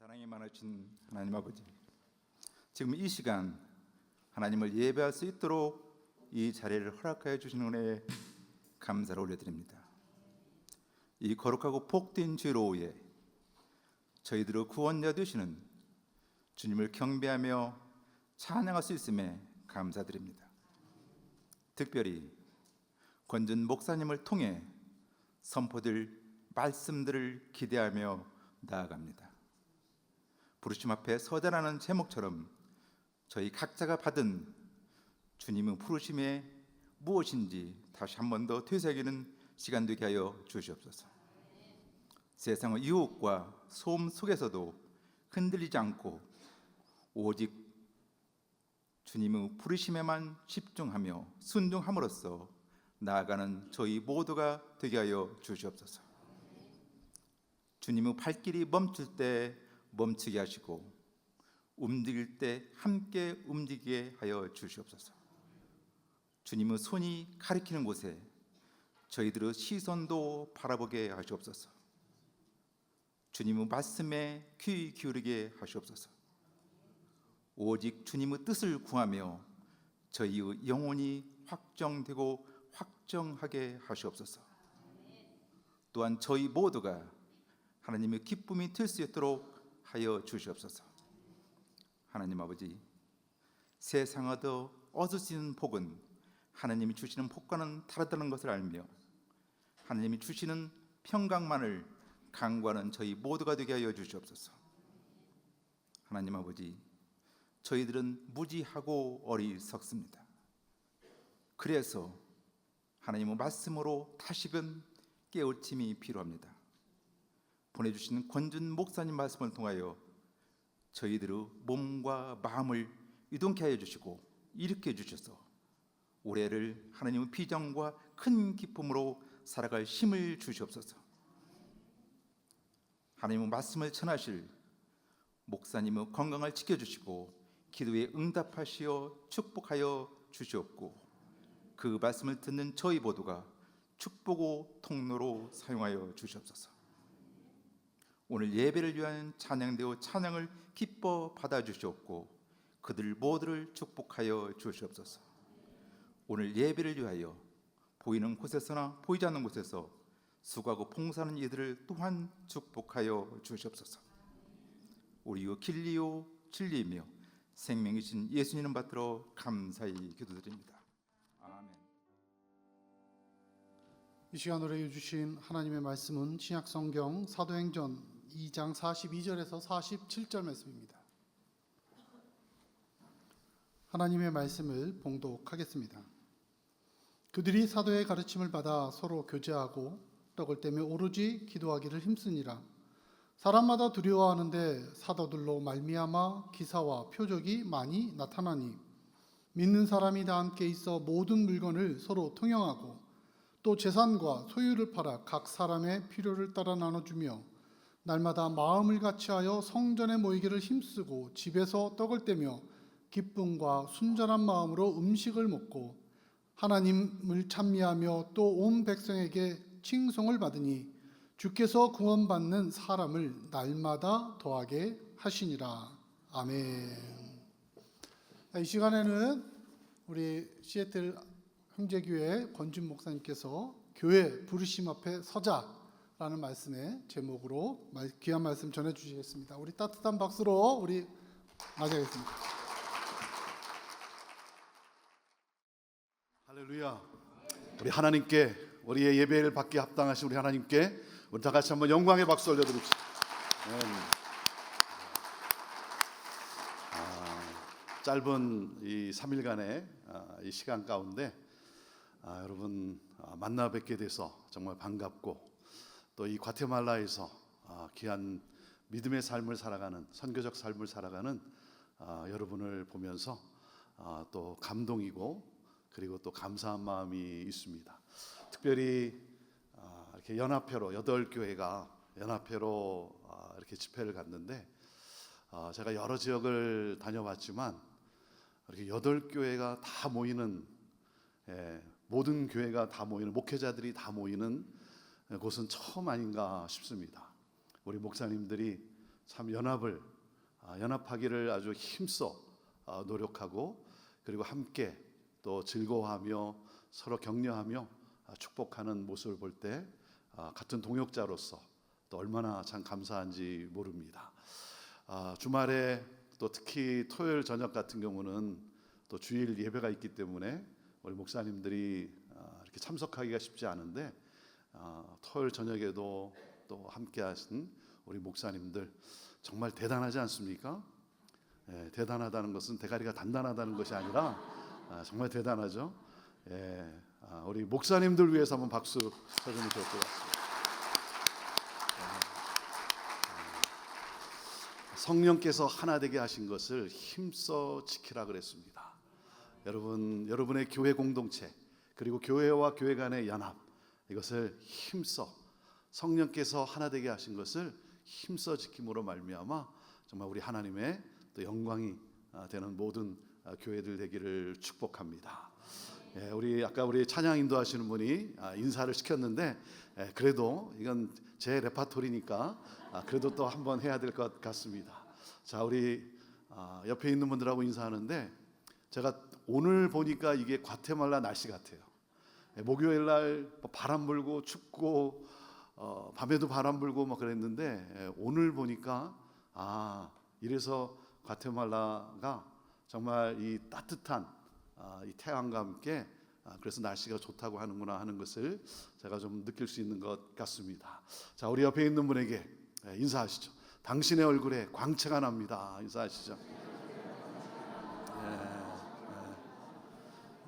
사랑이 많으신 하나님 아버지, 지금 이 시간 하나님을 예배할 수 있도록 이 자리를 허락하여 주신 은혜에 감사를 올려드립니다. 이 거룩하고 복된 주일 오후에 저희들의 구원자 되시는 주님을 경배하며 찬양할 수 있음에 감사드립니다. 특별히 권준 목사님을 통해 선포될 말씀들을 기대하며 나아갑니다. 부르심 앞에 서자라는 제목처럼 저희 각자가 받은 주님의 부르심이 무엇인지 다시 한 번 더 되새기는 시간 되게 하여 주시옵소서. 세상의 유혹과 소음 속에서도 흔들리지 않고 오직 주님의 부르심에만 집중하며 순종함으로써 나아가는 저희 모두가 되게 하여 주시옵소서. 주님의 발길이 멈출 때 멈추게 하시고 움직일 때 함께 움직이게 하여 주시옵소서. 주님의 손이 가리키는 곳에 저희들의 시선도 바라보게 하시옵소서. 주님의 말씀에 귀 기울이게 하시옵소서. 오직 주님의 뜻을 구하며 저희의 영혼이 확정되고 확정하게 하시옵소서. 또한 저희 모두가 하나님의 기쁨이 될 수 있도록 하여 주시옵소서. 하나님 아버지, 세상에 얻으시는 복은 하나님이 주시는 복과는 다르다는 것을 알며 하나님이 주시는 평강만을 간구하는 저희 모두가 되게 하여 주시옵소서. 하나님 아버지, 저희들은 무지하고 어리석습니다. 그래서 하나님의 말씀으로 다시금 깨우침이 필요합니다. 보내주신 권준 목사님 말씀을 통하여 저희들의 몸과 마음을 유동케 하여 주시고 일으켜 주셔서 올해를 하나님의 비전과 큰 기쁨으로 살아갈 힘을 주시옵소서. 하나님의 말씀을 전하실 목사님의 건강을 지켜주시고 기도에 응답하시어 축복하여 주시옵고 그 말씀을 듣는 저희 모두가 축복의 통로로 사용하여 주시옵소서. 오늘 예배를 위한 찬양되어 찬양을 기뻐 받아주시옵고 그들 모두를 축복하여 주시옵소서. 오늘 예배를 위하여 보이는 곳에서나 보이지 않는 곳에서 수고하고 봉사하는 이들을 또한 축복하여 주시옵소서. 우리의 길리요 진리이며 생명이신 예수님을 받들어 감사히 기도드립니다. 아멘. 이 시간 노래해 주신 하나님의 말씀은 신약성경 사도행전 2장 42절에서 47절 말씀입니다. 하나님의 말씀을 봉독하겠습니다. 그들이 사도의 가르침을 받아 서로 교제하고 떡을 떼며 오로지 기도하기를 힘쓰니라. 사람마다 두려워하는데 사도들로 말미암아 기사와 표적이 많이 나타나니 믿는 사람이 다 함께 있어 모든 물건을 서로 통용하고 또 재산과 소유를 팔아 각 사람의 필요를 따라 나눠주며 날마다 마음을 같이하여 성전에 모이기를 힘쓰고 집에서 떡을 떼며 기쁨과 순전한 마음으로 음식을 먹고 하나님을 찬미하며 또 온 백성에게 칭송을 받으니 주께서 구원받는 사람을 날마다 더하게 하시니라. 아멘. 이 시간에는 우리 시애틀 형제교회 권준 목사님께서 교회 부르심 앞에 서자라는 말씀의 제목으로 귀한 말씀 전해주시겠습니다. 우리 따뜻한 박수로 우리 맞이하겠습니다. 할렐루야. 우리 하나님께 우리의 예배를 받기 합당하신 우리 하나님께 우리 다 같이 한번 영광의 박수 올려드립시다. 짧은 이 3일간의 이 시간 가운데 여러분 만나 뵙게 돼서 정말 반갑고 또 이 과테말라에서 귀한 믿음의 삶을 살아가는 선교적 삶을 살아가는 여러분을 보면서 또 감동이고 그리고 또 감사한 마음이 있습니다. 특별히 이렇게 연합회로 8교회가 연합회로 이렇게 집회를 갔는데 제가 여러 지역을 다녀봤지만 이렇게 8교회가 다 모이는 모든 교회가 다 모이는 목회자들이 다 모이는 곳은 처음 아닌가 싶습니다. 우리 목사님들이 참 연합하기를 아주 힘써 노력하고 그리고 함께 또 즐거워하며 서로 격려하며 축복하는 모습을 볼 때 같은 동역자로서 또 얼마나 참 감사한지 모릅니다. 주말에 또 특히 토요일 저녁 같은 경우는 또 주일 예배가 있기 때문에 우리 목사님들이 이렇게 참석하기가 쉽지 않은데 토요일 저녁에도 또 함께하신 우리 목사님들 정말 대단하지 않습니까? 예, 대단하다는 것은 대가리가 단단하다는 것이 아니라 정말 대단하죠. 예, 우리 목사님들 위해서 한번 박수 쳐주면 좋을 것 같습니다. 성령께서 하나 되게 하신 것을 힘써 지키라 그랬습니다. 여러분의 교회 공동체 그리고 교회와 교회 간의 연합 이것을 힘써 성령께서 하나 되게 하신 것을 힘써 지킴으로 말미암아 정말 우리 하나님의 또 영광이 되는 모든 교회들 되기를 축복합니다. 예, 아까 우리 찬양 인도하시는 분이 인사를 시켰는데 그래도 이건 제 레파토리니까 그래도 또 한번 해야 될 것 같습니다. 자, 우리 옆에 있는 분들하고 인사하는데 제가 오늘 보니까 이게 과테말라 날씨 같아요. 목요일 날 바람 불고 춥고 밤에도 바람 불고 막 그랬는데 오늘 보니까 이래서 과테말라가 정말 이 따뜻한 이 태양과 함께 그래서 날씨가 좋다고 하는구나 하는 것을 제가 좀 느낄 수 있는 것 같습니다. 자, 우리 옆에 있는 분에게 인사하시죠. 당신의 얼굴에 광채가 납니다. 인사하시죠.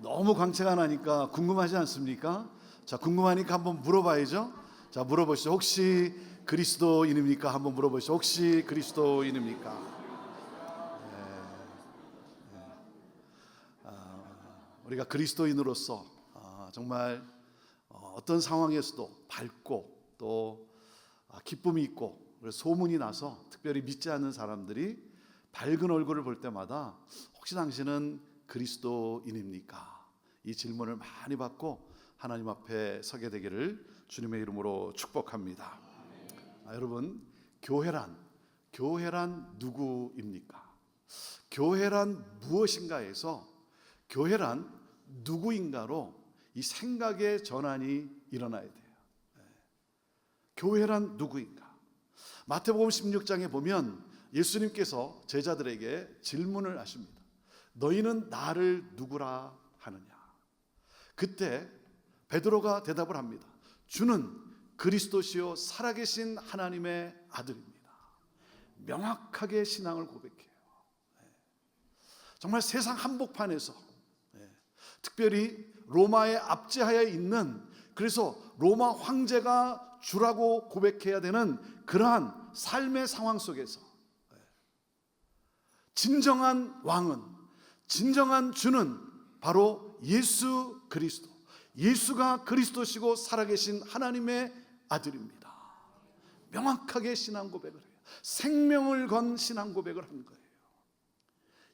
너무 광채가 나니까 궁금하지 않습니까? 자, 궁금하니까 한번 물어봐야죠. 자, 물어보시죠. 혹시 그리스도인입니까? 한번 물어보시죠. 혹시 그리스도인입니까? 우리가 그리스도인으로서 정말 어떤 상황에서도 밝고 또 기쁨이 있고 소문이 나서 특별히 믿지 않는 사람들이 밝은 얼굴을 볼 때마다 혹시 당신은 그리스도인입니까? 이 질문을 많이 받고 하나님 앞에 서게 되기를 주님의 이름으로 축복합니다. 여러분, 교회란 누구입니까? 교회란 무엇인가에서 교회란 누구인가로 이 생각의 전환이 일어나야 돼요. 교회란 누구인가? 마태복음 16장에 보면 예수님께서 제자들에게 질문을 하십니다. 너희는 나를 누구라 하느냐? 그때 베드로가 대답을 합니다. 주는 그리스도시요 살아계신 하나님의 아들입니다. 명확하게 신앙을 고백해요. 정말 세상 한복판에서 특별히 로마에 압제하여 있는 그래서 로마 황제가 주라고 고백해야 되는 그러한 삶의 상황 속에서 진정한 왕은 진정한 주는 바로 예수 그리스도 예수가 그리스도시고 살아계신 하나님의 아들입니다. 명확하게 신앙 고백을 해요. 생명을 건 신앙 고백을 한 거예요.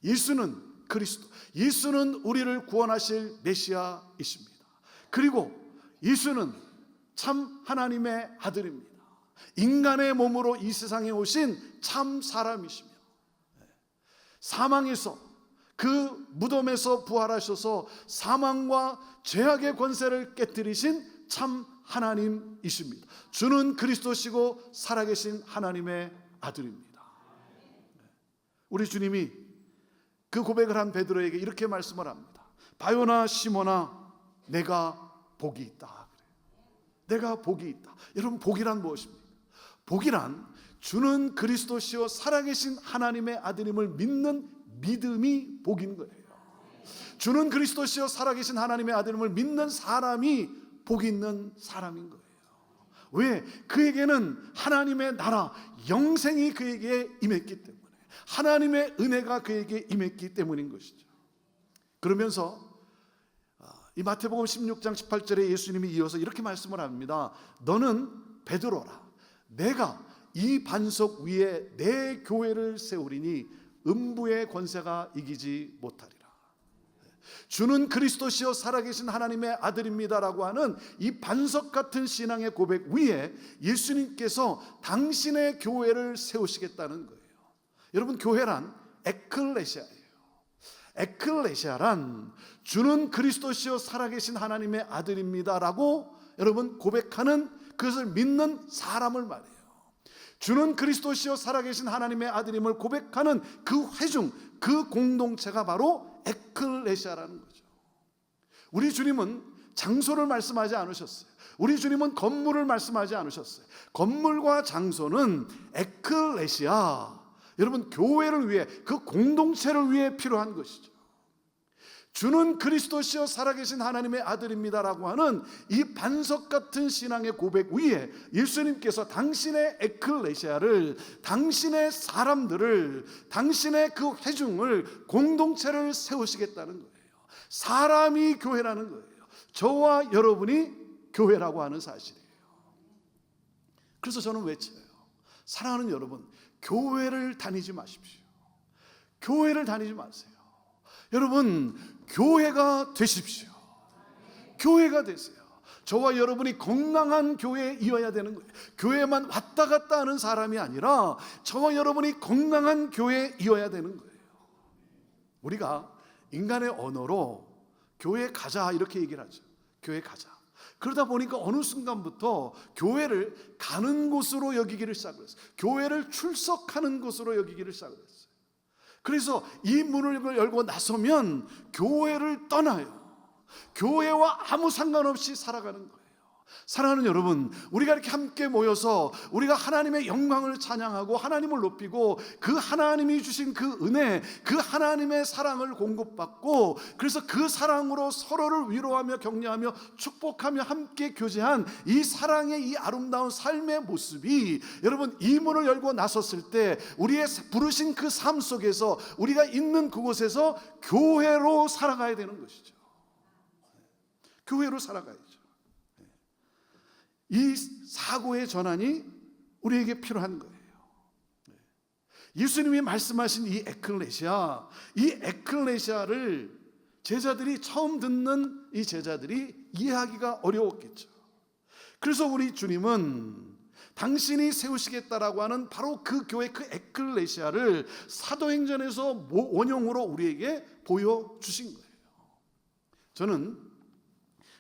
예수는 그리스도, 예수는 우리를 구원하실 메시아이십니다. 그리고 예수는 참 하나님의 아들입니다. 인간의 몸으로 이 세상에 오신 참 사람이시며 사망에서 그 무덤에서 부활하셔서 사망과 죄악의 권세를 깨뜨리신 참 하나님이십니다. 주는 그리스도시고 살아계신 하나님의 아들입니다. 우리 주님이 그 고백을 한 베드로에게 이렇게 말씀을 합니다. 바요나 시몬아 내가 복이 있다. 내가 복이 있다. 여러분, 복이란 무엇입니까? 복이란 주는 그리스도시요 살아계신 하나님의 아들임을 믿는 믿음이 복인 거예요. 주는 그리스도시요 살아계신 하나님의 아들임을 믿는 사람이 복 있는 사람인 거예요. 왜? 그에게는 하나님의 나라 영생이 그에게 임했기 때문에, 하나님의 은혜가 그에게 임했기 때문인 것이죠. 그러면서 이 마태복음 16장 18절에 예수님이 이어서 이렇게 말씀을 합니다. 너는 베드로라. 내가 이 반석 위에 내 교회를 세우리니 음부의 권세가 이기지 못하리라. 주는 그리스도시요 살아계신 하나님의 아들입니다라고 하는 이 반석 같은 신앙의 고백 위에 예수님께서 당신의 교회를 세우시겠다는 거예요. 여러분, 교회란 에클레시아예요. 에클레시아란 주는 그리스도시요 살아계신 하나님의 아들입니다라고 여러분 고백하는, 그것을 믿는 사람을 말해요. 주는 그리스도시요 살아계신 하나님의 아들임을 고백하는 그 회중, 그 공동체가 바로 에클레시아라는 거죠. 우리 주님은 장소를 말씀하지 않으셨어요. 우리 주님은 건물을 말씀하지 않으셨어요. 건물과 장소는 에클레시아, 여러분 교회를 위해, 그 공동체를 위해 필요한 것이죠. 주는 그리스도시요 살아계신 하나님의 아들입니다라고 하는 이 반석 같은 신앙의 고백 위에 예수님께서 당신의 에클레시아를, 당신의 사람들을, 당신의 그 회중을, 공동체를 세우시겠다는 거예요. 사람이 교회라는 거예요. 저와 여러분이 교회라고 하는 사실이에요. 그래서 저는 외쳐요. 사랑하는 여러분, 교회를 다니지 마십시오. 교회를 다니지 마세요. 여러분, 교회가 되십시오. 교회가 되세요. 저와 여러분이 건강한 교회이어야 되는 거예요. 교회만 왔다 갔다 하는 사람이 아니라 저와 여러분이 건강한 교회이어야 되는 거예요. 우리가 인간의 언어로 교회 가자 이렇게 얘기를 하죠. 교회 가자. 그러다 보니까 어느 순간부터 교회를 가는 곳으로 여기기를 시작했어요. 교회를 출석하는 곳으로 여기기를 시작했어요. 그래서 이 문을 열고 나서면 교회를 떠나요. 교회와 아무 상관없이 살아가는 거예요. 사랑하는 여러분, 우리가 이렇게 함께 모여서 우리가 하나님의 영광을 찬양하고 하나님을 높이고 그 하나님이 주신 그 은혜, 그 하나님의 사랑을 공급받고, 그래서 그 사랑으로 서로를 위로하며 격려하며 축복하며 함께 교제한 이 사랑의 이 아름다운 삶의 모습이, 여러분 이 문을 열고 나섰을 때 우리의 부르신 그 삶 속에서 우리가 있는 그곳에서 교회로 살아가야 되는 것이죠. 교회로 살아가야죠. 이 사고의 전환이 우리에게 필요한 거예요. 예수님이 말씀하신 이 에클레시아, 이 에클레시아를 제자들이 처음 듣는 이 제자들이 이해하기가 어려웠겠죠. 그래서 우리 주님은 당신이 세우시겠다라고 하는 바로 그 교회, 그 에클레시아를 사도행전에서 원형으로 우리에게 보여주신 거예요. 저는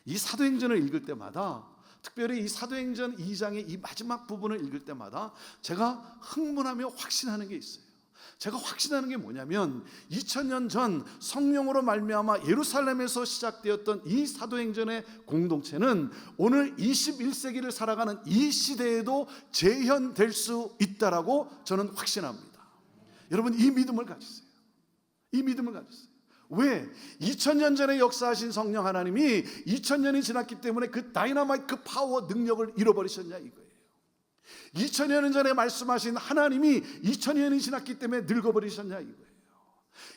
이 사도행전을 읽을 때마다, 특별히 이 사도행전 2장의 이 마지막 부분을 읽을 때마다 제가 흥분하며 확신하는 게 있어요. 제가 확신하는 게 뭐냐면 2000년 전 성령으로 말미암아 예루살렘에서 시작되었던 이 사도행전의 공동체는 오늘 21세기를 살아가는 이 시대에도 재현될 수 있다라고 저는 확신합니다. 여러분, 이 믿음을 가지세요. 이 믿음을 가지세요. 왜? 2000년 전에 역사하신 성령 하나님이 2000년이 지났기 때문에 그 다이나마이트, 그 파워, 능력을 잃어버리셨냐 이거예요. 2000년 전에 말씀하신 하나님이 2000년이 지났기 때문에 늙어버리셨냐 이거예요.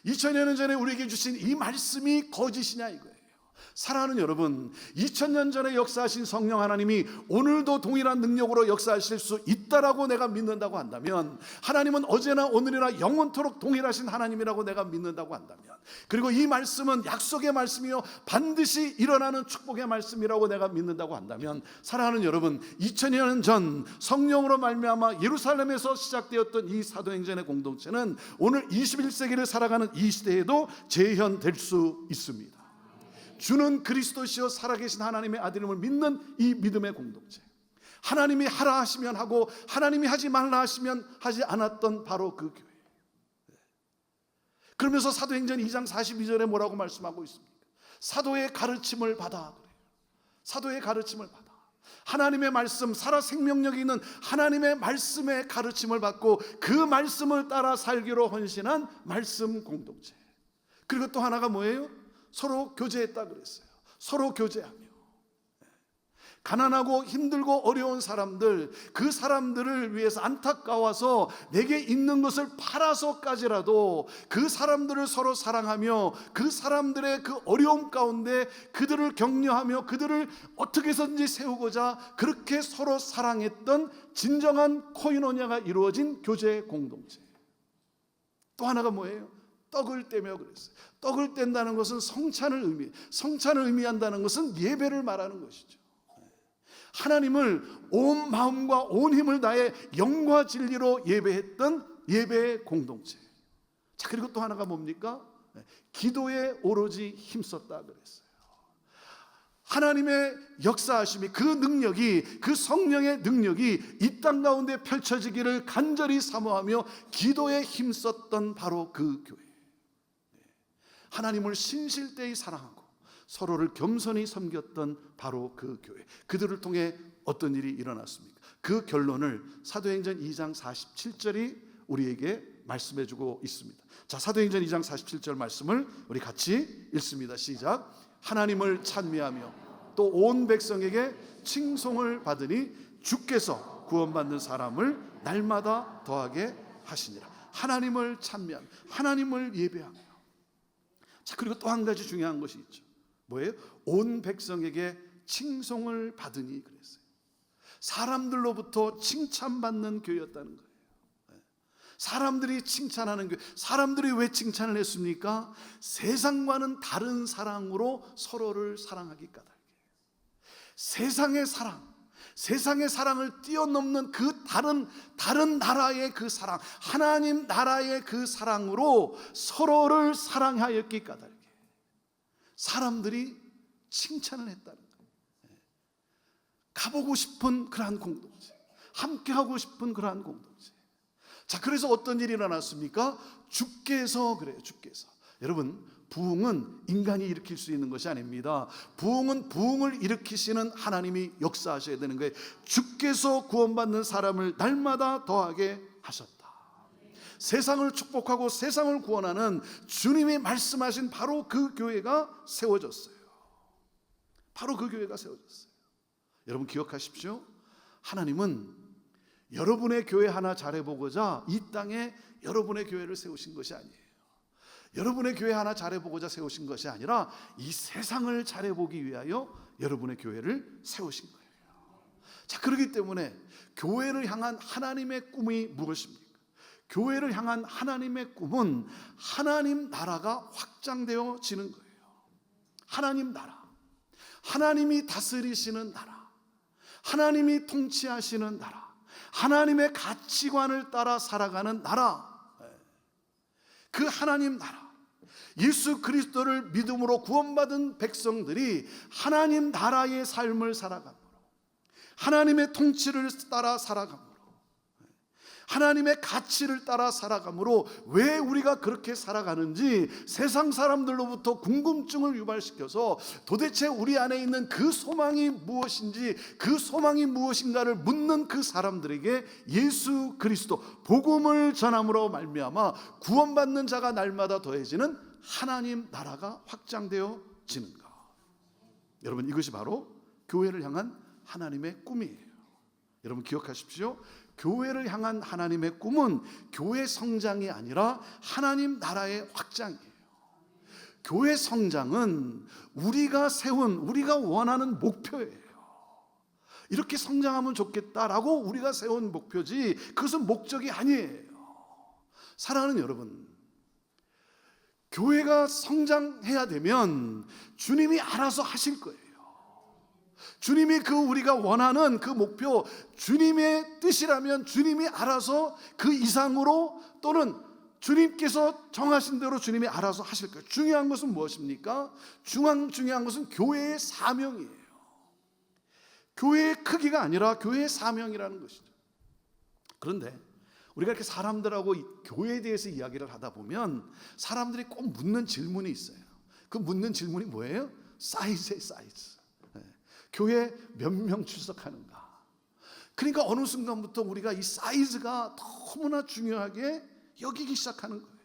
2000년 전에 우리에게 주신 이 말씀이 거짓이냐 이거예요. 사랑하는 여러분, 2000년 전에 역사하신 성령 하나님이 오늘도 동일한 능력으로 역사하실 수 있다라고 내가 믿는다고 한다면, 하나님은 어제나 오늘이나 영원토록 동일하신 하나님이라고 내가 믿는다고 한다면, 그리고 이 말씀은 약속의 말씀이요 반드시 일어나는 축복의 말씀이라고 내가 믿는다고 한다면, 사랑하는 여러분, 2000년 전 성령으로 말미암아 예루살렘에서 시작되었던 이 사도행전의 공동체는 오늘 21세기를 살아가는 이 시대에도 재현될 수 있습니다. 주는 그리스도시요 살아계신 하나님의 아들임을 믿는 이 믿음의 공동체, 하나님이 하라 하시면 하고 하나님이 하지 말라 하시면 하지 않았던 바로 그 교회. 그러면서 사도행전 2장 42절에 뭐라고 말씀하고 있습니까? 사도의 가르침을 받아. 사도의 가르침을 받아. 하나님의 말씀, 살아 생명력이 있는 하나님의 말씀의 가르침을 받고 그 말씀을 따라 살기로 헌신한 말씀 공동체. 그리고 또 하나가 뭐예요? 서로 교제했다 그랬어요. 서로 교제하며, 가난하고 힘들고 어려운 사람들, 그 사람들을 위해서 안타까워서 내게 있는 것을 팔아서까지라도 그 사람들을 서로 사랑하며 그 사람들의 그 어려움 가운데 그들을 격려하며 그들을 어떻게 해서든지 세우고자 그렇게 서로 사랑했던 진정한 코이노니아가 이루어진 교제 공동체. 또 하나가 뭐예요? 떡을 떼며 그랬어요. 떡을 뗀다는 것은 성찬을 의미한다는 것은 예배를 말하는 것이죠. 하나님을 온 마음과 온 힘을 다해 영과 진리로 예배했던 예배의 공동체. 자, 그리고 또 하나가 뭡니까? 기도에 오로지 힘썼다 그랬어요. 하나님의 역사하심이, 그 능력이, 그 성령의 능력이 이 땅 가운데 펼쳐지기를 간절히 사모하며 기도에 힘썼던 바로 그 교회. 하나님을 신실되이 사랑하고 서로를 겸손히 섬겼던 바로 그 교회. 그들을 통해 어떤 일이 일어났습니까? 그 결론을 사도행전 2장 47절이 우리에게 말씀해 주고 있습니다. 자, 사도행전 2장 47절 말씀을 우리 같이 읽습니다. 시작. 하나님을 찬미하며 또 온 백성에게 칭송을 받으니 주께서 구원받는 사람을 날마다 더하게 하시니라. 하나님을 찬미하며 하나님을 예배하며. 자, 그리고 또 한 가지 중요한 것이 있죠. 뭐예요? 온 백성에게 칭송을 받으니 그랬어요. 사람들로부터 칭찬받는 교회였다는 거예요. 사람들이 칭찬하는 교회. 사람들이 왜 칭찬을 했습니까? 세상과는 다른 사랑으로 서로를 사랑하기 까닭에. 세상의 사랑을 뛰어넘는 그 다른 나라의 그 사랑, 하나님 나라의 그 사랑으로 서로를 사랑하였기 까닭에 사람들이 칭찬을 했다는 거예요. 가보고 싶은 그러한 공동체, 함께하고 싶은 그러한 공동체. 자, 그래서 어떤 일이 일어났습니까? 주께서 그래요. 주께서. 여러분, 부흥은 인간이 일으킬 수 있는 것이 아닙니다. 부흥은 부흥을 일으키시는 하나님이 역사하셔야 되는 거예요. 주께서 구원받는 사람을 날마다 더하게 하셨다. 세상을 축복하고 세상을 구원하는 주님이 말씀하신 바로 그 교회가 세워졌어요. 바로 그 교회가 세워졌어요. 여러분 기억하십시오. 하나님은 여러분의 교회 하나 잘해보고자 이 땅에 여러분의 교회를 세우신 것이 아니에요. 여러분의 교회 하나 잘해보고자 세우신 것이 아니라 이 세상을 잘해보기 위하여 여러분의 교회를 세우신 거예요. 자, 그렇기 때문에 교회를 향한 하나님의 꿈이 무엇입니까? 교회를 향한 하나님의 꿈은 하나님 나라가 확장되어지는 거예요. 하나님 나라, 하나님이 다스리시는 나라, 하나님이 통치하시는 나라, 하나님의 가치관을 따라 살아가는 나라. 그 하나님 나라, 예수 그리스도를 믿음으로 구원받은 백성들이 하나님 나라의 삶을 살아감으로, 하나님의 통치를 따라 살아감으로, 하나님의 가치를 따라 살아감으로 왜 우리가 그렇게 살아가는지 세상 사람들로부터 궁금증을 유발시켜서 도대체 우리 안에 있는 그 소망이 무엇인지, 그 소망이 무엇인가를 묻는 그 사람들에게 예수 그리스도 복음을 전함으로 말미암아 구원받는 자가 날마다 더해지는 하나님 나라가 확장되어지는가. 여러분, 이것이 바로 교회를 향한 하나님의 꿈이에요. 여러분 기억하십시오. 교회를 향한 하나님의 꿈은 교회 성장이 아니라 하나님 나라의 확장이에요. 교회 성장은 우리가 세운, 우리가 원하는 목표예요. 이렇게 성장하면 좋겠다라고 우리가 세운 목표지 그것은 목적이 아니에요. 사랑하는 여러분, 교회가 성장해야 되면 주님이 알아서 하실 거예요. 주님이 그 우리가 원하는 그 목표, 주님의 뜻이라면 주님이 알아서 그 이상으로 또는 주님께서 정하신 대로 주님이 알아서 하실 거예요. 중요한 것은 무엇입니까? 중요한 것은 교회의 사명이에요. 교회의 크기가 아니라 교회의 사명이라는 것이죠. 그런데 우리가 이렇게 사람들하고 교회에 대해서 이야기를 하다 보면 사람들이 꼭 묻는 질문이 있어요. 그 묻는 질문이 뭐예요? 사이즈예요, 사이즈. 교회 몇 명 출석하는가. 그러니까 어느 순간부터 우리가 이 사이즈가 너무나 중요하게 여기기 시작하는 거예요.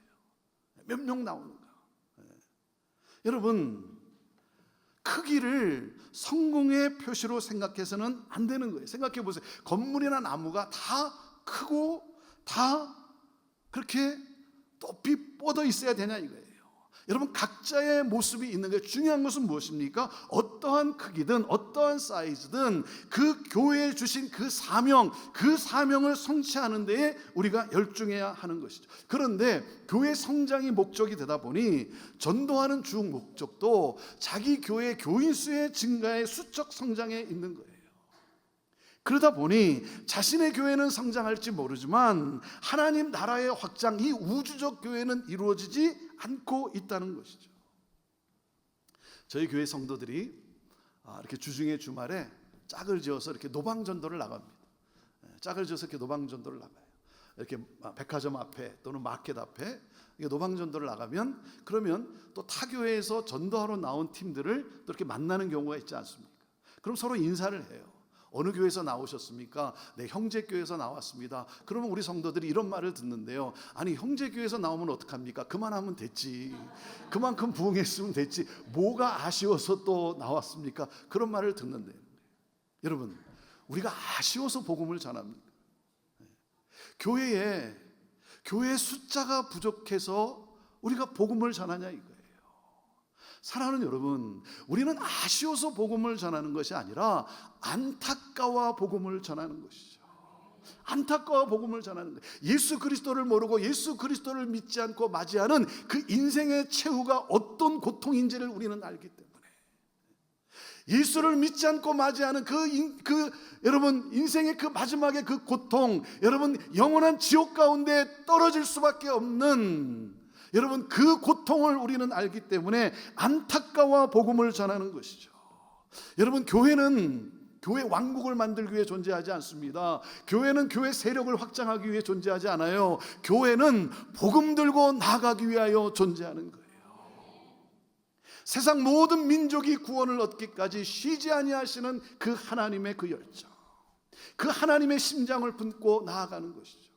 몇 명 나오는가. 여러분, 크기를 성공의 표시로 생각해서는 안 되는 거예요. 생각해 보세요. 건물이나 나무가 다 크고 다 그렇게 높이 뻗어 있어야 되냐 이거예요. 여러분, 각자의 모습이 있는 게 중요한 것은 무엇입니까? 어떠한 크기든 어떠한 사이즈든 그 교회에 주신 그 사명을 성취하는 데에 우리가 열중해야 하는 것이죠. 그런데 교회 성장이 목적이 되다 보니 전도하는 주 목적도 자기 교회 교인 수의 증가의 수적 성장에 있는 거예요. 그러다 보니 자신의 교회는 성장할지 모르지만 하나님 나라의 확장, 이 우주적 교회는 이루어지지 않고 있다는 것이죠. 저희 교회 성도들이 이렇게 주중에 주말에 짝을 지어서 이렇게 노방전도를 나갑니다. 짝을 지어서 이렇게 노방전도를 나가요. 이렇게 백화점 앞에 또는 마켓 앞에 노방전도를 나가면, 그러면 또 타 교회에서 전도하러 나온 팀들을 또 이렇게 만나는 경우가 있지 않습니까? 그럼 서로 인사를 해요. 어느 교회에서 나오셨습니까? 네, 형제교회에서 나왔습니다. 그러면 우리 성도들이 이런 말을 듣는데요. 아니, 형제교회에서 나오면 어떡합니까? 그만하면 됐지. 그만큼 부흥했으면 됐지. 뭐가 아쉬워서 또 나왔습니까? 그런 말을 듣는데, 여러분, 우리가 아쉬워서 복음을 전합니까? 교회 숫자가 부족해서 우리가 복음을 전하냐 이거예요. 사랑하는 여러분, 우리는 아쉬워서 복음을 전하는 것이 아니라 안타까워 복음을 전하는 것이죠. 안타까워 복음을 전하는 거예요. 예수 그리스도를 모르고 예수 그리스도를 믿지 않고 맞이하는 그 인생의 최후가 어떤 고통인지를 우리는 알기 때문에, 예수를 믿지 않고 맞이하는 여러분 인생의 그 마지막의 그 고통, 여러분 영원한 지옥 가운데 떨어질 수밖에 없는 여러분 그 고통을 우리는 알기 때문에 안타까워 복음을 전하는 것이죠. 여러분, 교회는 교회 왕국을 만들기 위해 존재하지 않습니다. 교회는 교회 세력을 확장하기 위해 존재하지 않아요. 교회는 복음 들고 나아가기 위하여 존재하는 거예요. 세상 모든 민족이 구원을 얻기까지 쉬지 아니하시는 그 하나님의 그 열정, 그 하나님의 심장을 품고 나아가는 것이죠.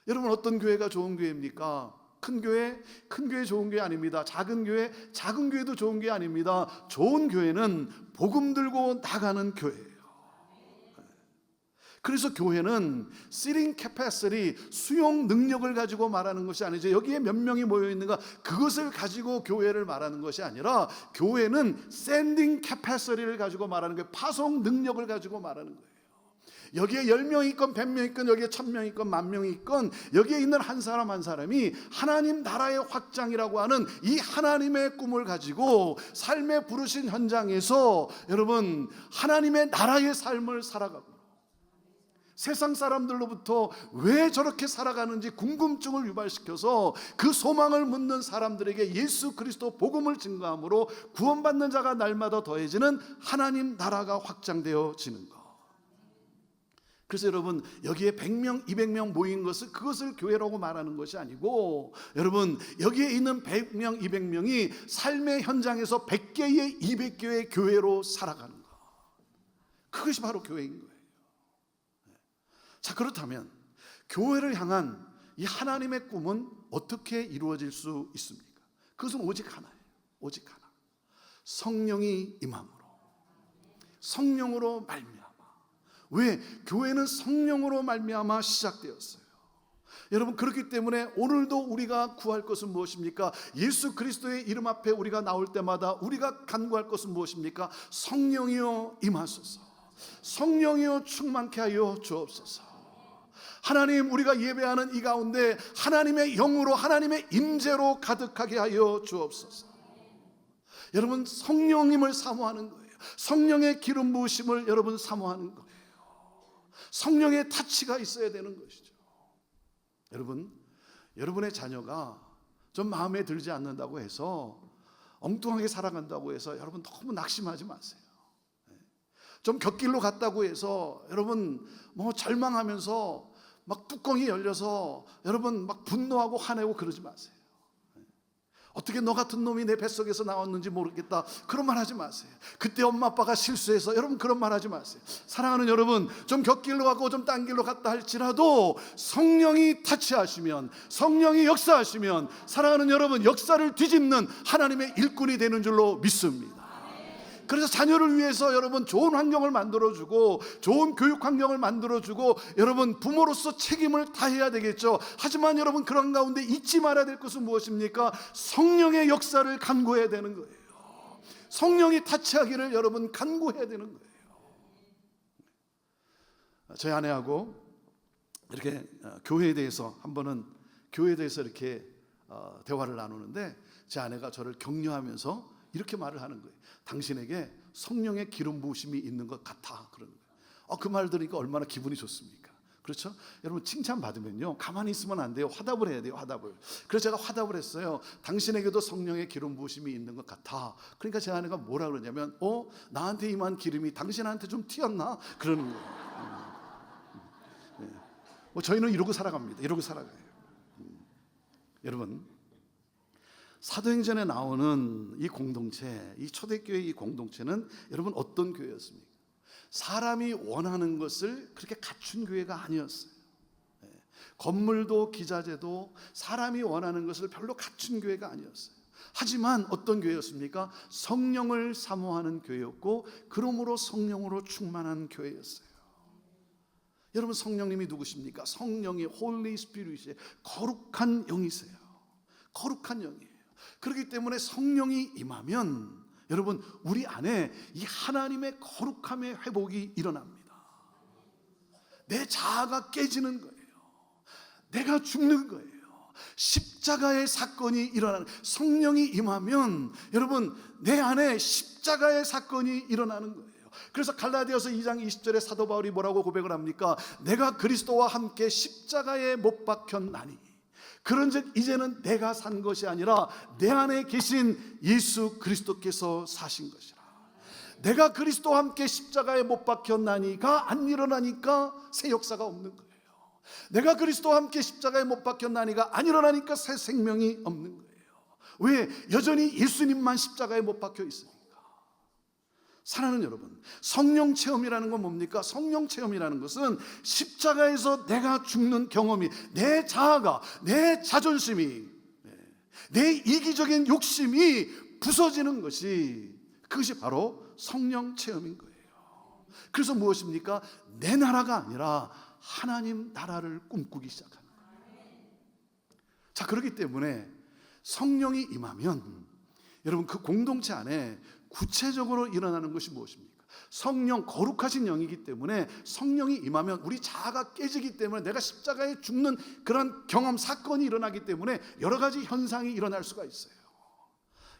여러분, 어떤 교회가 좋은 교회입니까? 큰 교회 좋은 교회 아닙니다. 작은 교회도 좋은 교회 아닙니다. 좋은 교회는 복음 들고 나가는 교회예요. 그래서 교회는 seating capacity, 수용 능력을 가지고 말하는 것이 아니죠. 여기에 몇 명이 모여 있는가, 그것을 가지고 교회를 말하는 것이 아니라 교회는 sending capacity를 가지고 말하는 거예요. 파송 능력을 가지고 말하는 거예요. 여기에 10명이 있건 100명이 있건 여기에 1000명이 있건 10,000명이 있건 여기에 있는 한 사람 한 사람이 하나님 나라의 확장이라고 하는 이 하나님의 꿈을 가지고 삶에 부르신 현장에서 여러분 하나님의 나라의 삶을 살아가고, 세상 사람들로부터 왜 저렇게 살아가는지 궁금증을 유발시켜서 그 소망을 묻는 사람들에게 예수 그리스도 복음을 증거함으로 구원받는 자가 날마다 더해지는 하나님 나라가 확장되어지는 것. 그래서 여러분, 여기에 100명, 200명 모인 것을 그것을 교회라고 말하는 것이 아니고, 여러분 여기에 있는 100명, 200명이 삶의 현장에서 100개의 200개의 교회로 살아가는 것, 그것이 바로 교회인 거예요. 자, 그렇다면 교회를 향한 이 하나님의 꿈은 어떻게 이루어질 수 있습니까? 그것은 오직 하나예요. 오직 하나. 성령이 임함으로, 성령으로 말미암아. 왜? 교회는 성령으로 말미암아 시작되었어요. 여러분, 그렇기 때문에 오늘도 우리가 구할 것은 무엇입니까? 예수 그리스도의 이름 앞에 우리가 나올 때마다 우리가 간구할 것은 무엇입니까? 성령이여 임하소서, 성령이여 충만케 하여 주옵소서. 하나님, 우리가 예배하는 이 가운데 하나님의 영으로, 하나님의 임재로 가득하게 하여 주옵소서. 여러분, 성령님을 사모하는 거예요. 성령의 기름 부으심을 여러분 사모하는 거예요. 성령의 타치가 있어야 되는 것이죠. 여러분, 여러분의 자녀가 좀 마음에 들지 않는다고 해서, 엉뚱하게 살아간다고 해서 여러분 너무 낙심하지 마세요. 좀 곁길로 갔다고 해서 여러분 절망하면서 막 뚜껑이 열려서 여러분 막 분노하고 화내고 그러지 마세요. 어떻게 너 같은 놈이 내 뱃속에서 나왔는지 모르겠다, 그런 말 하지 마세요. 그때 엄마 아빠가 실수해서, 여러분 그런 말 하지 마세요. 사랑하는 여러분, 좀 곁길로 가고 좀 딴 길로 갔다 할지라도 성령이 타치하시면, 성령이 역사하시면, 사랑하는 여러분, 역사를 뒤집는 하나님의 일꾼이 되는 줄로 믿습니다. 그래서 자녀를 위해서 여러분 좋은 환경을 만들어주고 좋은 교육 환경을 만들어주고 여러분 부모로서 책임을 다해야 되겠죠. 하지만 여러분 그런 가운데 잊지 말아야 될 것은 무엇입니까? 성령의 역사를 간구해야 되는 거예요. 성령이 타치하기를 여러분 간구해야 되는 거예요. 저희 아내하고 이렇게 교회에 대해서 한 번은 교회에 대해서 이렇게 대화를 나누는데 제 아내가 저를 격려하면서 이렇게 말을 하는 거예요. 당신에게 성령의 기름 부으심이 있는 것 같아. 그러는 거예요. 그 말 들으니까 얼마나 기분이 좋습니까? 그렇죠? 여러분 칭찬 받으면요 가만히 있으면 안 돼요. 화답을 해야 돼요. 화답을. 그래서 제가 화답을 했어요. 당신에게도 성령의 기름 부으심이 있는 것 같아. 그러니까 제 아내가 뭐라 그러냐면 나한테 임한 기름이 당신한테 좀 튀었나? 그러는 거예요. 저희는 이러고 살아갑니다. 이러고 살아가요. 여러분 사도행전에 나오는 이 공동체, 이 초대교회 이 공동체는 여러분 어떤 교회였습니까? 사람이 원하는 것을 그렇게 갖춘 교회가 아니었어요. 건물도 기자재도 사람이 원하는 것을 별로 갖춘 교회가 아니었어요. 하지만 어떤 교회였습니까? 성령을 사모하는 교회였고 그러므로 성령으로 충만한 교회였어요. 여러분 성령님이 누구십니까? 성령이 홀리 스피릿이 거룩한 영이세요. 거룩한 영이에요. 그렇기 때문에 성령이 임하면 여러분 우리 안에 이 하나님의 거룩함의 회복이 일어납니다. 내 자아가 깨지는 거예요. 내가 죽는 거예요. 십자가의 사건이 일어나는, 성령이 임하면 여러분 내 안에 십자가의 사건이 일어나는 거예요. 그래서 갈라디아서 2장 20절에 사도 바울이 뭐라고 고백을 합니까? 내가 그리스도와 함께 십자가에 못 박혔나니 그런즉 이제는 내가 산 것이 아니라 내 안에 계신 예수 그리스도께서 사신 것이라. 내가 그리스도와 함께 십자가에 못 박혔나니가 안 일어나니까 새 역사가 없는 거예요. 내가 그리스도와 함께 십자가에 못 박혔나니가 안 일어나니까 새 생명이 없는 거예요. 왜? 여전히 예수님만 십자가에 못 박혀 있으니까. 사랑하는 여러분, 성령 체험이라는 건 뭡니까? 성령 체험이라는 것은 십자가에서 내가 죽는 경험이, 내 자아가, 내 자존심이, 내 이기적인 욕심이 부서지는 것이, 그것이 바로 성령 체험인 거예요. 그래서 무엇입니까? 내 나라가 아니라 하나님 나라를 꿈꾸기 시작하는 거예요. 자, 그렇기 때문에 성령이 임하면 여러분 그 공동체 안에 구체적으로 일어나는 것이 무엇입니까? 성령, 거룩하신 영이기 때문에 성령이 임하면 우리 자아가 깨지기 때문에 내가 십자가에 죽는 그런 경험, 사건이 일어나기 때문에 여러 가지 현상이 일어날 수가 있어요.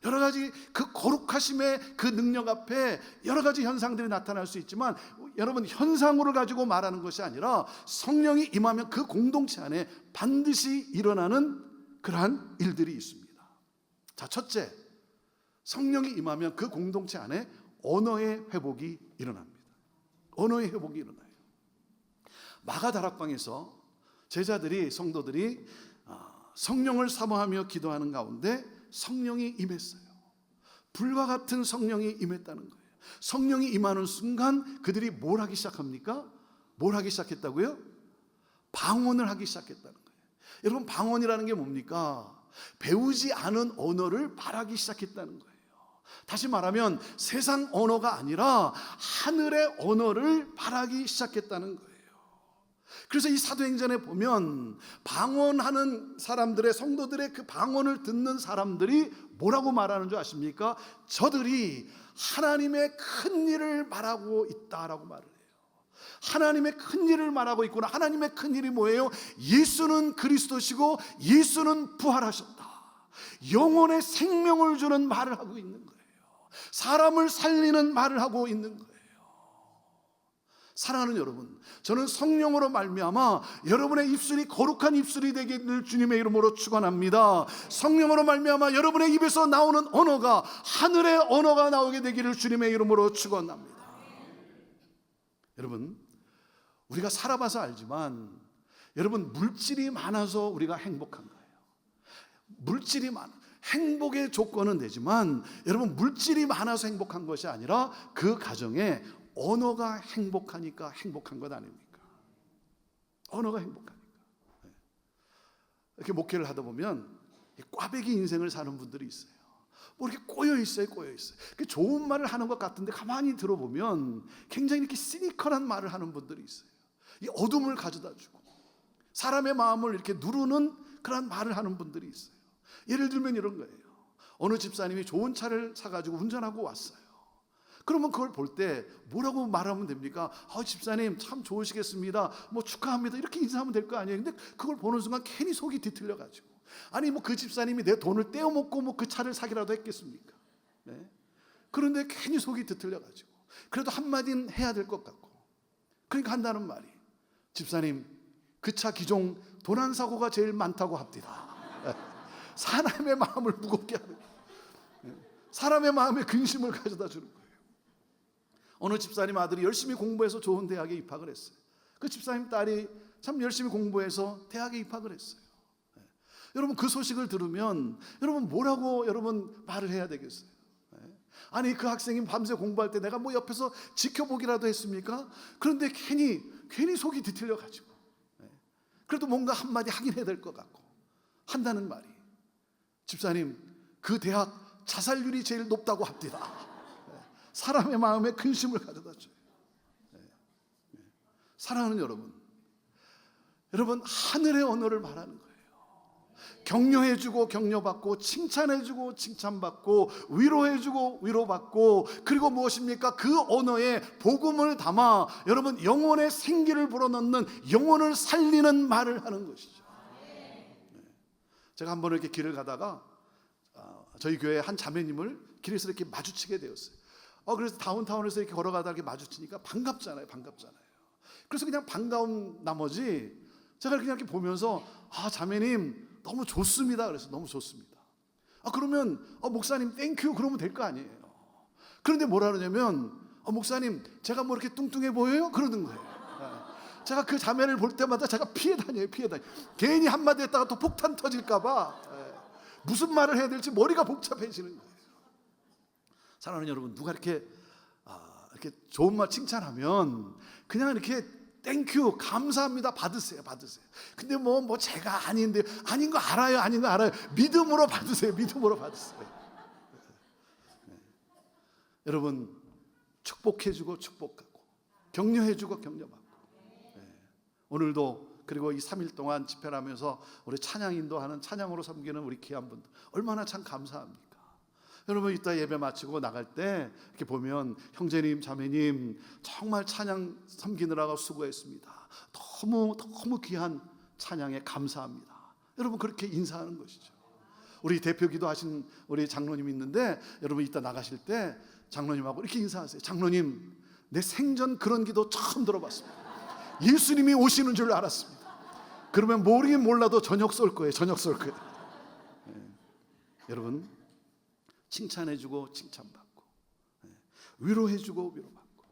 여러 가지 그 거룩하심의 그 능력 앞에 여러 가지 현상들이 나타날 수 있지만 여러분 현상으로 가지고 말하는 것이 아니라 성령이 임하면 그 공동체 안에 반드시 일어나는 그러한 일들이 있습니다. 자, 첫째, 성령이 임하면 그 공동체 안에 언어의 회복이 일어납니다. 언어의 회복이 일어나요. 마가다락방에서 제자들이, 성도들이 성령을 사모하며 기도하는 가운데 성령이 임했어요. 불과 같은 성령이 임했다는 거예요. 성령이 임하는 순간 그들이 뭘 하기 시작합니까? 뭘 하기 시작했다고요? 방언을 하기 시작했다는 거예요. 여러분 방언이라는 게 뭡니까? 배우지 않은 언어를 말하기 시작했다는 거예요. 다시 말하면 세상 언어가 아니라 하늘의 언어를 말하기 시작했다는 거예요. 그래서 이 사도행전에 보면 방언하는 사람들의, 성도들의 그 방언을 듣는 사람들이 뭐라고 말하는 줄 아십니까? 저들이 하나님의 큰 일을 말하고 있다라고 말을 해요. 하나님의 큰 일을 말하고 있구나. 하나님의 큰 일이 뭐예요? 예수는 그리스도시고 예수는 부활하셨다. 영혼의 생명을 주는 말을 하고 있는 거예요. 사람을 살리는 말을 하고 있는 거예요. 사랑하는 여러분, 저는 성령으로 말미암아 여러분의 입술이 거룩한 입술이 되기를 주님의 이름으로 축원합니다. 성령으로 말미암아 여러분의 입에서 나오는 언어가 하늘의 언어가 나오게 되기를 주님의 이름으로 축원합니다. 여러분, 우리가 살아봐서 알지만 여러분 물질이 많아서 우리가 행복한 거예요. 물질이 많아. 행복의 조건은 되지만 여러분 물질이 많아서 행복한 것이 아니라 그 가정에 언어가 행복하니까 행복한 것 아닙니까? 언어가 행복하니까. 이렇게 목회를 하다 보면 꽈배기 인생을 사는 분들이 있어요. 뭐 이렇게 꼬여 있어요. 그 좋은 말을 하는 것 같은데 가만히 들어보면 굉장히 이렇게 시니컬한 말을 하는 분들이 있어요. 이 어둠을 가져다 주고 사람의 마음을 이렇게 누르는 그런 말을 하는 분들이 있어요. 예를 들면 이런 거예요. 어느 집사님이 좋은 차를 사가지고 운전하고 왔어요. 그러면 그걸 볼 때 뭐라고 말하면 됩니까? 집사님 참 좋으시겠습니다. 뭐 축하합니다. 이렇게 인사하면 될 거 아니에요. 근데 그걸 보는 순간 괜히 속이 뒤틀려가지고, 아니 뭐 그 집사님이 내 돈을 떼어먹고 뭐 그 차를 사기라도 했겠습니까? 네? 그런데 괜히 속이 뒤틀려가지고 그래도 한마디는 해야 될 것 같고, 그러니까 한다는 말이, 집사님 그 차 기종 도난사고가 제일 많다고 합니다. 사람의 마음을 무겁게 하는, 사람의 마음에 근심을 가져다 주는 거예요. 어느 집사님 아들이 열심히 공부해서 좋은 대학에 입학을 했어요. 그 집사님 딸이 참 열심히 공부해서 대학에 입학을 했어요. 여러분 그 소식을 들으면 여러분 뭐라고 여러분 말을 해야 되겠어요? 아니 그 학생이 밤새 공부할 때 내가 뭐 옆에서 지켜보기라도 했습니까? 그런데 괜히 속이 뒤틀려 가지고 그래도 뭔가 한마디 하긴 해야 될 것 같고 한다는 말이, 집사님 그 대학 자살률이 제일 높다고 합니다. 사람의 마음에 근심을 가져다 줘요. 사랑하는 여러분 하늘의 언어를 말하는 거예요. 격려해주고 격려받고, 칭찬해주고 칭찬받고, 위로해주고 위로받고, 그리고 무엇입니까? 그 언어에 복음을 담아 여러분 영혼의 생기를 불어넣는, 영혼을 살리는 말을 하는 것이죠. 제가 한번 이렇게 길을 가다가 저희 교회 한 자매님을 길에서 이렇게 마주치게 되었어요. 그래서 다운타운에서 이렇게 걸어가다 이렇게 마주치니까 반갑잖아요. 그래서 그냥 반가운 나머지 제가 그냥 이렇게 보면서 자매님 너무 좋습니다. 그래서 너무 좋습니다. 그러면 목사님 땡큐 그러면 될 거 아니에요. 그런데 뭐라 그러냐면 목사님 제가 뭐 이렇게 뚱뚱해 보여요? 그러는 거예요. 제가 그 자매를 볼 때마다 제가 피해 다녀요. 괜히 한마디 했다가 또 폭탄 터질까 봐 무슨 말을 해야 될지 머리가 복잡해지는 거예요. 사랑하는 여러분, 누가 이렇게 좋은 말 칭찬하면 그냥 이렇게 땡큐 감사합니다 받으세요. 근데 뭐 제가 아닌데, 아닌 거 알아요. 믿음으로 받으세요. 여러분 축복해주고 축복하고, 격려해주고 격려받고, 오늘도 그리고 이 3일 동안 집회를 하면서 우리 찬양 인도하는, 찬양으로 섬기는 우리 귀한 분들 얼마나 참 감사합니까? 여러분 이따 예배 마치고 나갈 때 이렇게 보면 형제님 자매님 정말 찬양 섬기느라고 수고했습니다. 너무 귀한 찬양에 감사합니다. 여러분 그렇게 인사하는 것이죠. 우리 대표기도 하신 우리 장로님 있는데, 여러분 이따 나가실 때 장로님하고 이렇게 인사하세요. 장로님 내 생전 그런 기도 처음 들어봤습니다. 예수님이 오시는 줄 알았습니다. 그러면 모르긴 몰라도 저녁 쏠 거예요. 여러분 칭찬해주고 칭찬받고, 위로해주고 위로받고,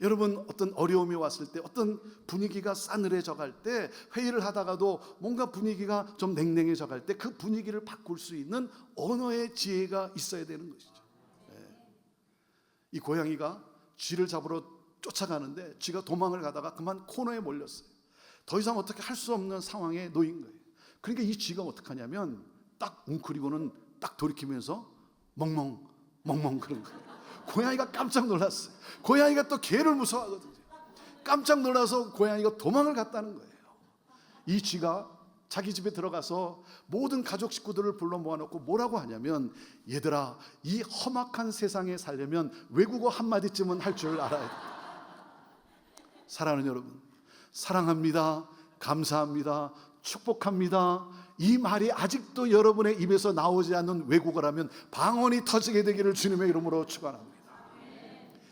여러분 어떤 어려움이 왔을 때, 어떤 분위기가 싸늘해져 갈 때, 회의를 하다가도 뭔가 분위기가 좀 냉랭해져 갈 때 그 분위기를 바꿀 수 있는 언어의 지혜가 있어야 되는 것이죠. 이 고양이가 쥐를 잡으러 쫓아가는데 쥐가 도망을 가다가 그만 코너에 몰렸어요. 더 이상 어떻게 할 수 없는 상황에 놓인 거예요. 그러니까 이 쥐가 어떻게 하냐면 딱 웅크리고는 딱 돌이키면서 멍멍 그런 거예요. 고양이가 깜짝 놀랐어요. 고양이가 또 개를 무서워하거든요. 깜짝 놀라서 고양이가 도망을 갔다는 거예요. 이 쥐가 자기 집에 들어가서 모든 가족 식구들을 불러 모아놓고 뭐라고 하냐면, 얘들아 이 험악한 세상에 살려면 외국어 한마디쯤은 할 줄 알아야 돼. 사랑하는 여러분, 사랑합니다, 감사합니다, 축복합니다, 이 말이 아직도 여러분의 입에서 나오지 않는 외국어라면 방언이 터지게 되기를 주님의 이름으로 축원합니다.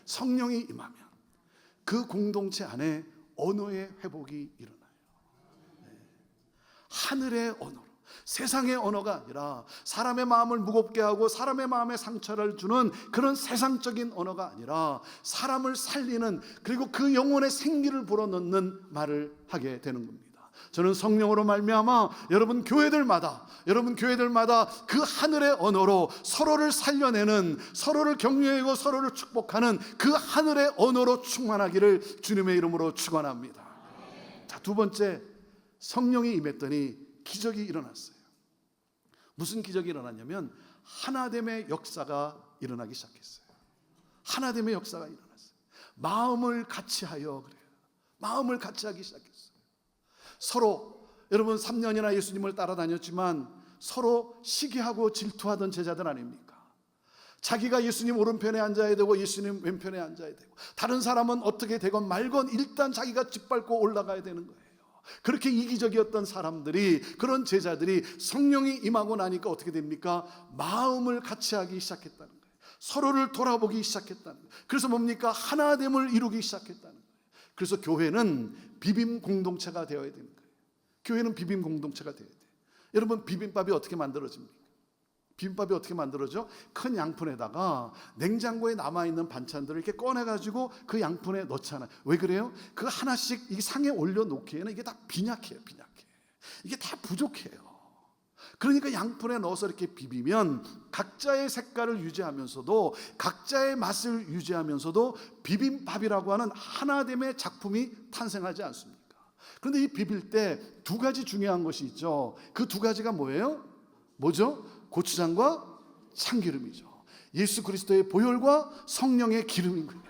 성령이 임하면 그 공동체 안에 언어의 회복이 일어나요. 하늘의 언어로, 세상의 언어가 아니라, 사람의 마음을 무겁게 하고 사람의 마음에 상처를 주는 그런 세상적인 언어가 아니라 사람을 살리는, 그리고 그 영혼의 생기를 불어넣는 말을 하게 되는 겁니다. 저는 성령으로 말미암아 여러분 교회들마다 그 하늘의 언어로 서로를 살려내는, 서로를 격려하고 서로를 축복하는 그 하늘의 언어로 충만하기를 주님의 이름으로 축원합니다. 자, 두 번째, 성령이 임했더니 기적이 일어났어요. 무슨 기적이 일어났냐면 하나됨의 역사가 일어나기 시작했어요. 하나됨의 역사가 일어났어요. 마음을 같이하여 그래요. 마음을 같이하기 시작했어요. 서로 여러분 3년이나 예수님을 따라다녔지만 서로 시기하고 질투하던 제자들 아닙니까? 자기가 예수님 오른편에 앉아야 되고 예수님 왼편에 앉아야 되고 다른 사람은 어떻게 되건 말건 일단 자기가 짓밟고 올라가야 되는 거예요. 그렇게 이기적이었던 사람들이, 그런 제자들이 성령이 임하고 나니까 어떻게 됩니까? 마음을 같이하기 시작했다는 거예요. 서로를 돌아보기 시작했다는 거예요. 그래서 뭡니까? 하나됨을 이루기 시작했다는 거예요. 그래서 교회는 비빔 공동체가 되어야 되는 거예요. 교회는 비빔 공동체가 되어야 돼요. 여러분, 비빔밥이 어떻게 만들어집니까? 비빔밥이 어떻게 만들어져? 큰 양푼에다가 냉장고에 남아있는 반찬들을 이렇게 꺼내가지고 그 양푼에 넣잖아요. 왜 그래요? 그 하나씩 이 상에 올려놓기에는 이게 다 빈약해요. 이게 다 부족해요. 그러니까 양푼에 넣어서 이렇게 비비면 각자의 색깔을 유지하면서도 각자의 맛을 유지하면서도 비빔밥이라고 하는 하나됨의 작품이 탄생하지 않습니까? 그런데 이 비빌 때 두 가지 중요한 것이 있죠. 그 두 가지가 뭐예요? 뭐죠? 고추장과 참기름이죠. 예수 그리스도의 보혈과 성령의 기름인 거예요.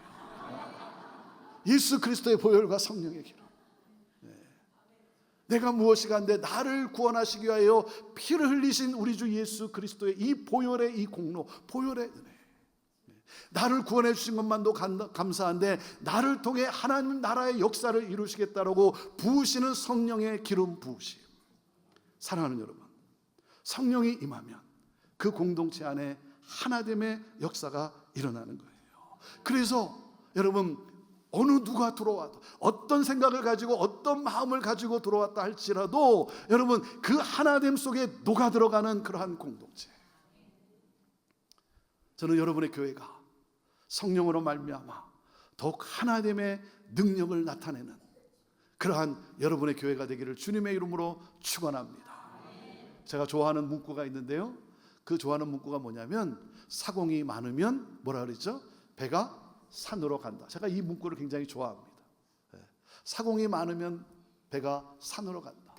예수 그리스도의 보혈과 성령의 기름. 내가 무엇이가 한데 나를 구원하시기 위하여 피를 흘리신 우리 주 예수 그리스도의 이 보혈의 이 공로, 보혈의 은혜. 나를 구원해 주신 것만도 감사한데 나를 통해 하나님 나라의 역사를 이루시겠다라고 부으시는 성령의 기름 부으심. 사랑하는 여러분, 성령이 임하면 그 공동체 안에 하나됨의 역사가 일어나는 거예요. 그래서 여러분, 어느 누가 들어와도 어떤 생각을 가지고 어떤 마음을 가지고 들어왔다 할지라도 여러분, 그 하나됨 속에 녹아 들어가는 그러한 공동체. 저는 여러분의 교회가 성령으로 말미암아 더욱 하나됨의 능력을 나타내는 그러한 여러분의 교회가 되기를 주님의 이름으로 축원합니다. 제가 좋아하는 문구가 있는데요, 그 좋아하는 문구가 뭐냐면 사공이 많으면 뭐라 그랬죠? 배가 산으로 간다. 제가 이 문구를 굉장히 좋아합니다. 사공이 많으면 배가 산으로 간다.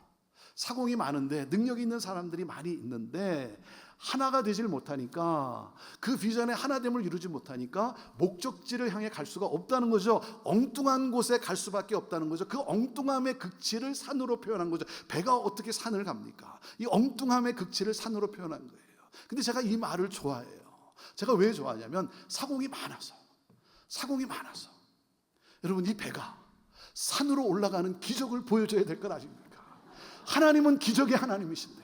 사공이 많은데 능력이 있는 사람들이 많이 있는데 하나가 되질 못하니까, 그 비전의 하나됨을 이루지 못하니까 목적지를 향해 갈 수가 없다는 거죠. 엉뚱한 곳에 갈 수밖에 없다는 거죠. 그 엉뚱함의 극치를 산으로 표현한 거죠. 배가 어떻게 산을 갑니까? 이 엉뚱함의 극치를 산으로 표현한 거예요. 근데 제가 이 말을 좋아해요. 제가 왜 좋아하냐면 사공이 많아서. 여러분, 이 배가 산으로 올라가는 기적을 보여줘야 될 것 아닙니까? 하나님은 기적의 하나님이신데,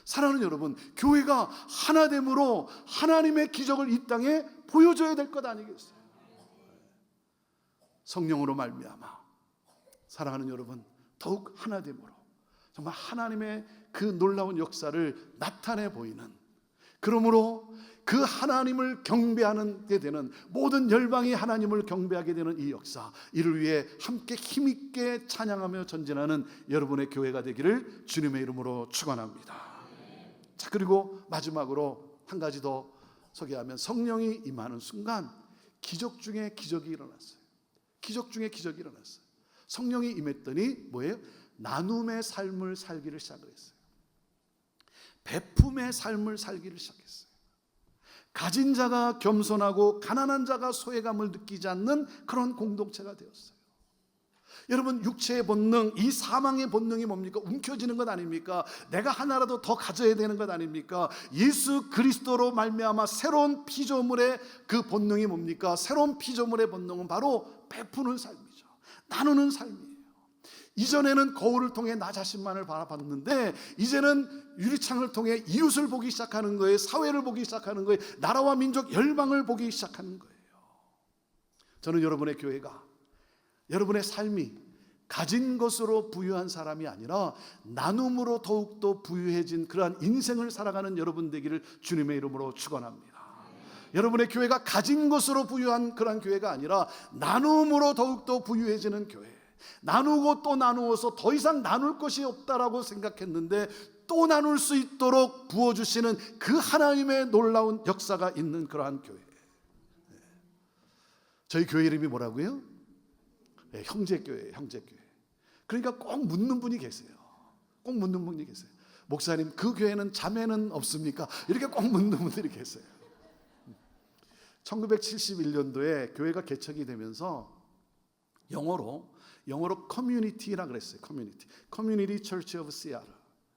사랑하는 여러분, 교회가 하나됨으로 하나님의 기적을 이 땅에 보여줘야 될 것 아니겠어요? 성령으로 말미암아 사랑하는 여러분, 더욱 하나됨으로 정말 하나님의 그 놀라운 역사를 나타내 보이는, 그러므로 그 하나님을 경배하는 데 되는, 모든 열방이 하나님을 경배하게 되는 이 역사, 이를 위해 함께 힘있게 찬양하며 전진하는 여러분의 교회가 되기를 주님의 이름으로 축원합니다. 자, 그리고 마지막으로 한 가지 더 소개하면, 성령이 임하는 순간 기적 중에 기적이 일어났어요. 성령이 임했더니 뭐예요? 나눔의 삶을 살기를 시작을 했어요. 베품의 삶을 살기를 시작했어요. 가진 자가 겸손하고 가난한 자가 소외감을 느끼지 않는 그런 공동체가 되었어요. 여러분, 육체의 본능, 이 사망의 본능이 뭡니까? 움켜쥐는 것 아닙니까? 내가 하나라도 더 가져야 되는 것 아닙니까? 예수 그리스도로 말미암아 새로운 피조물의 그 본능이 뭡니까? 새로운 피조물의 본능은 바로 베푸는 삶이죠. 나누는 삶이에요. 이전에는 거울을 통해 나 자신만을 바라봤는데 이제는 유리창을 통해 이웃을 보기 시작하는 거예요. 사회를 보기 시작하는 거예요. 나라와 민족, 열방을 보기 시작하는 거예요. 저는 여러분의 교회가, 여러분의 삶이 가진 것으로 부유한 사람이 아니라 나눔으로 더욱더 부유해진 그러한 인생을 살아가는 여러분 되기를 주님의 이름으로 축원합니다. 여러분의 교회가 가진 것으로 부유한 그러한 교회가 아니라 나눔으로 더욱더 부유해지는 교회. 나누고 또 나누어서 더 이상 나눌 것이 없다라고 생각했는데 또 나눌 수 있도록 부어주시는 그 하나님의 놀라운 역사가 있는 그러한 교회. 저희 교회 이름이 뭐라고요? 네, 형제교회예요. 형제교회. 그러니까 꼭 묻는 분이 계세요. 목사님, 그 교회는 자매는 없습니까? 이렇게 꼭 묻는 분들이 계세요. 1971년도에 교회가 개척이 되면서 영어로 커뮤니티라 그랬어요. 커뮤니티 처치 오브 시애틀.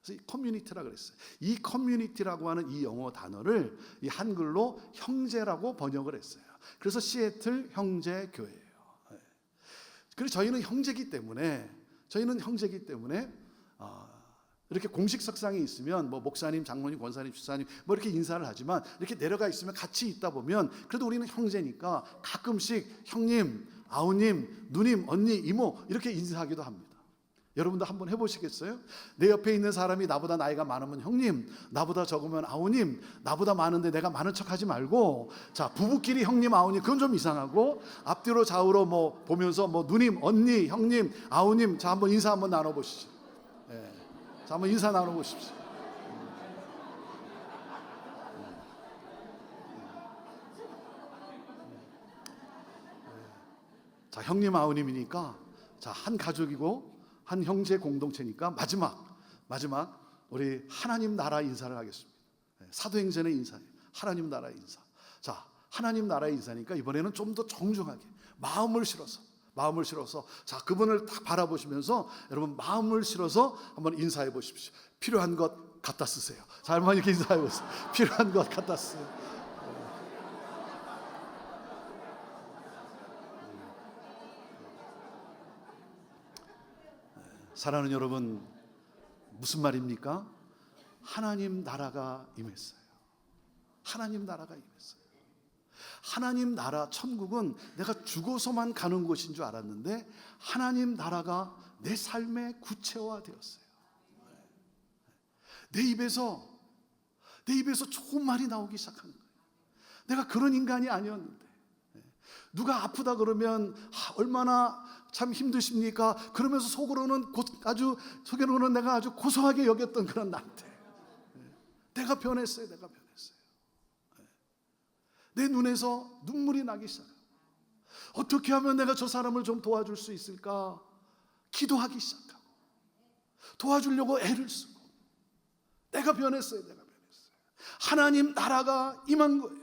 그래서 커뮤니티라 그랬어요. 이 커뮤니티라고 하는 이 영어 단어를 이 한글로 형제라고 번역을 했어요. 그래서 시애틀 형제 교회예요. 그래서 저희는 형제기 때문에 이렇게 공식 석상이 있으면 뭐 목사님, 장로님, 권사님, 주사님 뭐 이렇게 인사를 하지만 이렇게 내려가 있으면 같이 있다 보면 그래도 우리는 형제니까 가끔씩 형님, 아우님, 누님, 언니, 이모 이렇게 인사하기도 합니다. 여러분도 한번 해보시겠어요? 내 옆에 있는 사람이 나보다 나이가 많으면 형님, 나보다 적으면 아우님, 나보다 많은데 내가 많은 척하지 말고, 자, 부부끼리 형님, 아우님 그건 좀 이상하고, 앞뒤로 좌우로 뭐 보면서 뭐 누님, 언니, 형님, 아우님, 자, 한번 인사 한번 나눠보시죠. 예. 자, 한번 인사 나눠보십시오. 자, 형님, 아우님이니까 자, 한 가족이고 한 형제 공동체니까 마지막 우리 하나님 나라 인사를 하겠습니다. 사도행전의 인사예요. 하나님 나라 인사. 자, 하나님 나라 인사니까 이번에는 좀 더 정중하게 마음을 실어서 자, 그분을 딱 바라보시면서 여러분 마음을 실어서 한번 인사해 보십시오. 필요한 것 갖다 쓰세요. 자, 한번 이렇게 인사해 보세요. 필요한 것 갖다 쓰세요. 사랑하는 여러분, 무슨 말입니까? 하나님 나라가 임했어요. 하나님 나라가 임했어요. 하나님 나라, 천국은 내가 죽어서만 가는 곳인 줄 알았는데 하나님 나라가 내 삶의 구체화되었어요. 내 입에서 좋은 말이 나오기 시작하는 거예요. 내가 그런 인간이 아니었는데 누가 아프다 그러면 얼마나 참 힘드십니까? 그러면서 속으로는 내가 아주 고소하게 여겼던 그런 나한테 내가 변했어요. 내 눈에서 눈물이 나기 시작해요. 어떻게 하면 내가 저 사람을 좀 도와줄 수 있을까? 기도하기 시작하고 도와주려고 애를 쓰고 내가 변했어요. 하나님 나라가 임한 거예요.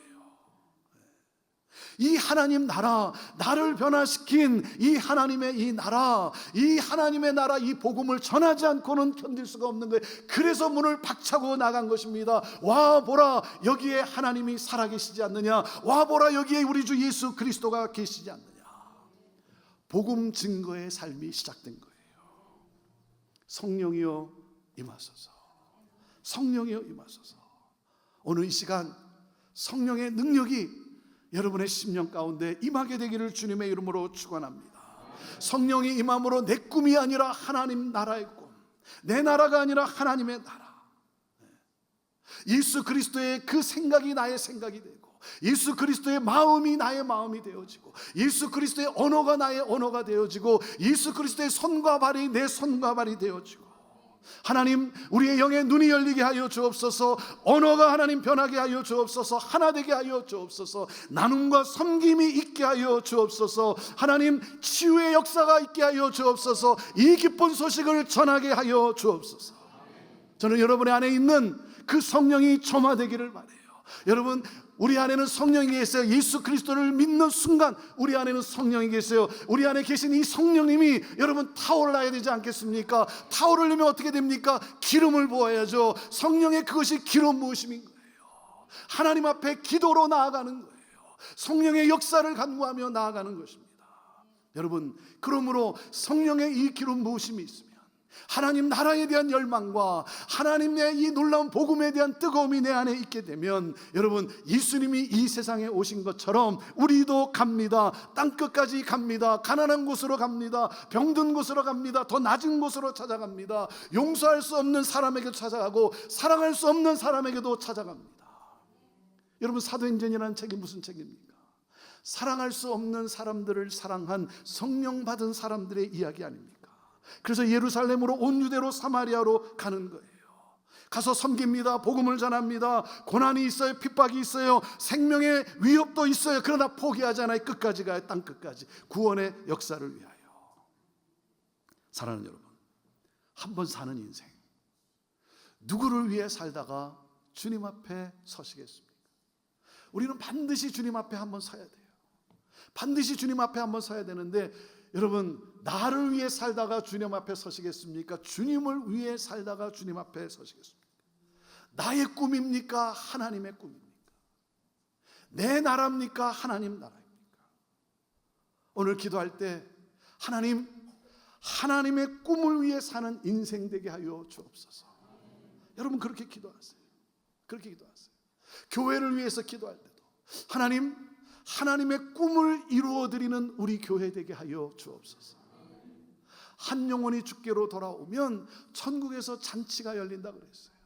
이 하나님 나라, 나를 변화시킨 이 하나님의 이 나라, 이 하나님의 나라, 이 복음을 전하지 않고는 견딜 수가 없는 거예요. 그래서 문을 박차고 나간 것입니다. 와 보라, 여기에 하나님이 살아계시지 않느냐. 와 보라, 여기에 우리 주 예수 그리스도가 계시지 않느냐. 복음 증거의 삶이 시작된 거예요. 성령이여 임하소서. 성령이여 임하소서. 오늘 이 시간 성령의 능력이 여러분의 심령 가운데 임하게 되기를 주님의 이름으로 축원합니다. 성령이 임함으로 내 꿈이 아니라 하나님 나라의 꿈, 내 나라가 아니라 하나님의 나라, 예수 그리스도의 그 생각이 나의 생각이 되고, 예수 그리스도의 마음이 나의 마음이 되어지고, 예수 그리스도의 언어가 나의 언어가 되어지고, 예수 그리스도의 손과 발이 내 손과 발이 되어지고, 하나님 우리의 영의 눈이 열리게 하여 주옵소서. 언어가 하나님 변하게 하여 주옵소서. 하나 되게 하여 주옵소서. 나눔과 섬김이 있게 하여 주옵소서. 하나님 치유의 역사가 있게 하여 주옵소서. 이 기쁜 소식을 전하게 하여 주옵소서. 저는 여러분의 안에 있는 그 성령이 점화되기를 바라요. 여러분, 우리 안에는 성령이 계세요. 예수 그리스도를 믿는 순간 우리 안에는 성령이 계세요. 우리 안에 계신 이 성령님이 여러분 타오르야 되지 않겠습니까? 타오르려면 어떻게 됩니까? 기름을 부어야죠. 성령의 그것이 기름 부으심인 거예요. 하나님 앞에 기도로 나아가는 거예요. 성령의 역사를 간구하며 나아가는 것입니다. 여러분, 그러므로 성령의 이 기름 부으심이 있으면 하나님 나라에 대한 열망과 하나님의 이 놀라운 복음에 대한 뜨거움이 내 안에 있게 되면, 여러분, 예수님이 이 세상에 오신 것처럼 우리도 갑니다. 땅끝까지 갑니다. 가난한 곳으로 갑니다. 병든 곳으로 갑니다. 더 낮은 곳으로 찾아갑니다. 용서할 수 없는 사람에게도 찾아가고 사랑할 수 없는 사람에게도 찾아갑니다. 여러분, 사도행전이라는 책이 무슨 책입니까? 사랑할 수 없는 사람들을 사랑한 성령 받은 사람들의 이야기 아닙니까? 그래서 예루살렘으로 온 유대로 사마리아로 가는 거예요. 가서 섬깁니다. 복음을 전합니다. 고난이 있어요. 핍박이 있어요. 생명의 위협도 있어요. 그러나 포기하지 않아요. 끝까지 가요. 땅 끝까지. 구원의 역사를 위하여. 사랑하는 여러분, 한 번 사는 인생, 누구를 위해 살다가 주님 앞에 서시겠습니까? 우리는 반드시 주님 앞에 한번 서야 돼요. 반드시 주님 앞에 한번 서야 되는데, 여러분, 나를 위해 살다가 주님 앞에 서시겠습니까? 주님을 위해 살다가 주님 앞에 서시겠습니까? 나의 꿈입니까? 하나님의 꿈입니까? 내 나라입니까? 하나님 나라입니까? 오늘 기도할 때 하나님, 하나님의 꿈을 위해 사는 인생 되게 하여 주옵소서. 여러분, 그렇게 기도하세요. 그렇게 기도하세요. 교회를 위해서 기도할 때도 하나님, 하나님의 꿈을 이루어드리는 우리 교회 되게 하여 주옵소서. 한 영혼이 주께로 돌아오면 천국에서 잔치가 열린다 그랬어요.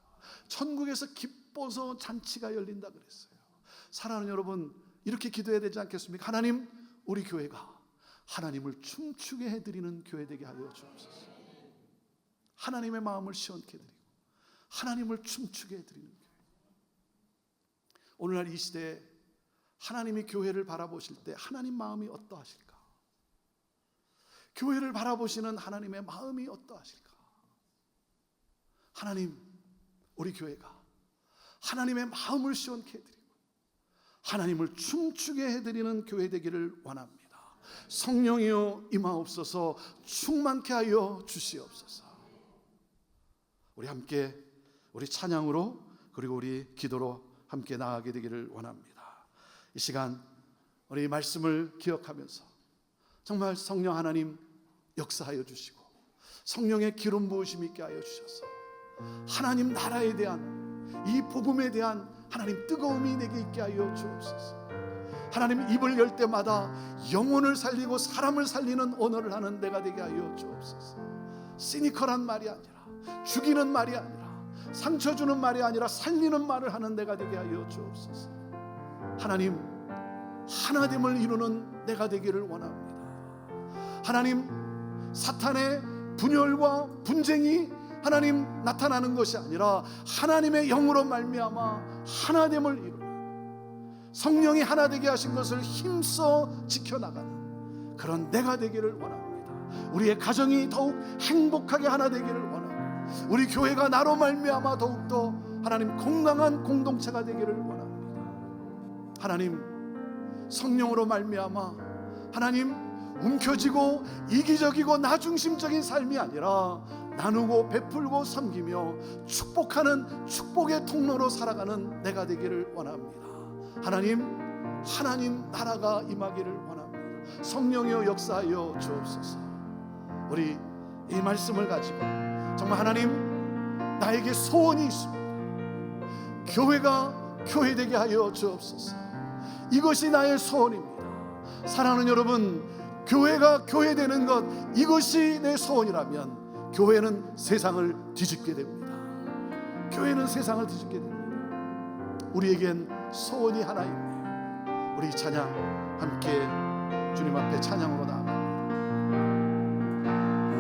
천국에서 기뻐서 잔치가 열린다 그랬어요. 사랑하는 여러분, 이렇게 기도해야 되지 않겠습니까? 하나님, 우리 교회가 하나님을 춤추게 해드리는 교회 되게 하여 주옵소서. 하나님의 마음을 시원케 해드리고 하나님을 춤추게 해드리는 교회. 오늘날 이 시대에 하나님이 교회를 바라보실 때 하나님 마음이 어떠하실까? 교회를 바라보시는 하나님의 마음이 어떠하실까? 하나님, 우리 교회가 하나님의 마음을 시원케 해드리고 하나님을 춤추게 해드리는 교회 되기를 원합니다. 성령이여 임하옵소서. 충만케 하여 주시옵소서. 우리 함께 우리 찬양으로 그리고 우리 기도로 함께 나아가게 되기를 원합니다. 이 시간 우리 말씀을 기억하면서 정말 성령 하나님 역사하여 주시고 성령의 기름 부으심 있게 하여 주셔서 하나님 나라에 대한 이 복음에 대한 하나님 뜨거움이 내게 있게 하여 주옵소서. 하나님, 입을 열 때마다 영혼을 살리고 사람을 살리는 언어를 하는 내가 되게 하여 주옵소서. 시니컬한 말이 아니라, 죽이는 말이 아니라, 상처 주는 말이 아니라 살리는 말을 하는 내가 되게 하여 주옵소서. 하나님, 하나됨을 이루는 내가 되기를 원합니다. 하나님, 사탄의 분열과 분쟁이 하나님 나타나는 것이 아니라 하나님의 영으로 말미암아 하나됨을 이루는, 성령이 하나 되게 하신 것을 힘써 지켜나가는 그런 내가 되기를 원합니다. 우리의 가정이 더욱 행복하게 하나 되기를 원합니다. 우리 교회가 나로 말미암아 더욱더 하나님 건강한 공동체가 되기를 원합니다. 하나님, 성령으로 말미암아 하나님 움켜쥐고 이기적이고 나중심적인 삶이 아니라 나누고 베풀고 섬기며 축복하는 축복의 통로로 살아가는 내가 되기를 원합니다. 하나님 나라가 임하기를 원합니다. 성령이여 역사하여 주옵소서. 우리 이 말씀을 가지고 정말 하나님, 나에게 소원이 있습니다. 교회가 교회되게 하여 주옵소서. 이것이 나의 소원입니다. 사랑하는 여러분, 교회가 교회되는 것, 이것이 내 소원이라면 교회는 세상을 뒤집게 됩니다. 교회는 세상을 뒤집게 됩니다. 우리에겐 소원이 하나 있네요. 우리 찬양 함께 주님 앞에 찬양으로 나아갑니다.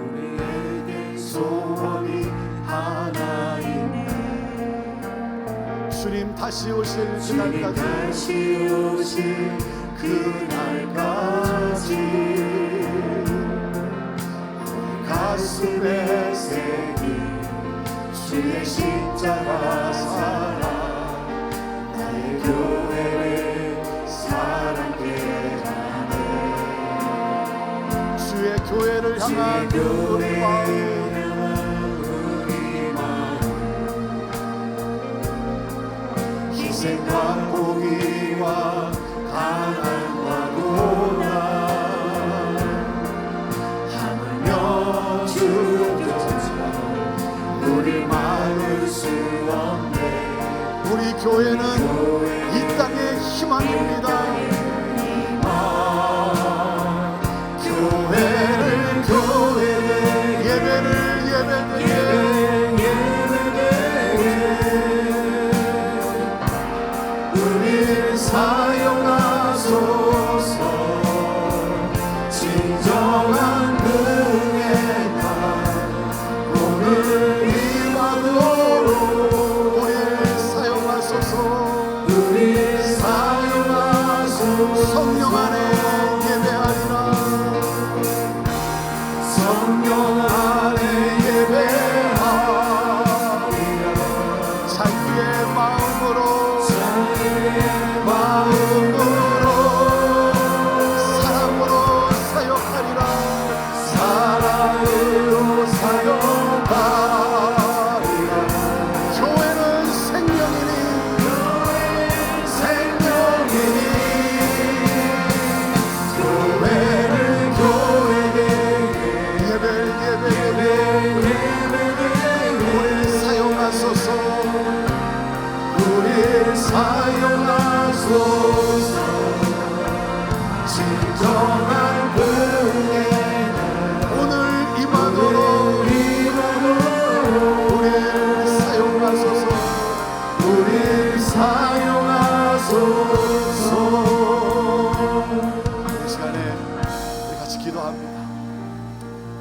우리에겐 소원이 하나 있네. 주님 다시 오실 주님 그날까지, 다시 오실 그날까지 가슴에 새긴 주의 십자가 사랑, 나의 교회를 사랑케 하네. 주의 교회를 향한 우리 마음, 희생과 포기와 가난과 고난, 하물며 주 곁에서 우리 막을 수 없네. 우리 교회는 이 땅의 희망입니다. 교회를 예배를 우리 사용하소서. 진정한 은혜 날 오늘 임하도록 우리 사용하소서. 우리 사용하소서. 성령 안에 예배하리라. 성령 안에 예배하리라. 우리를 사용하소서. 우리를 사용하소서. 진정한 은혜 오늘 임하도록 우리를 사용하소서. 우리를 사용하소서. 이 시간에 우리 같이 기도합니다.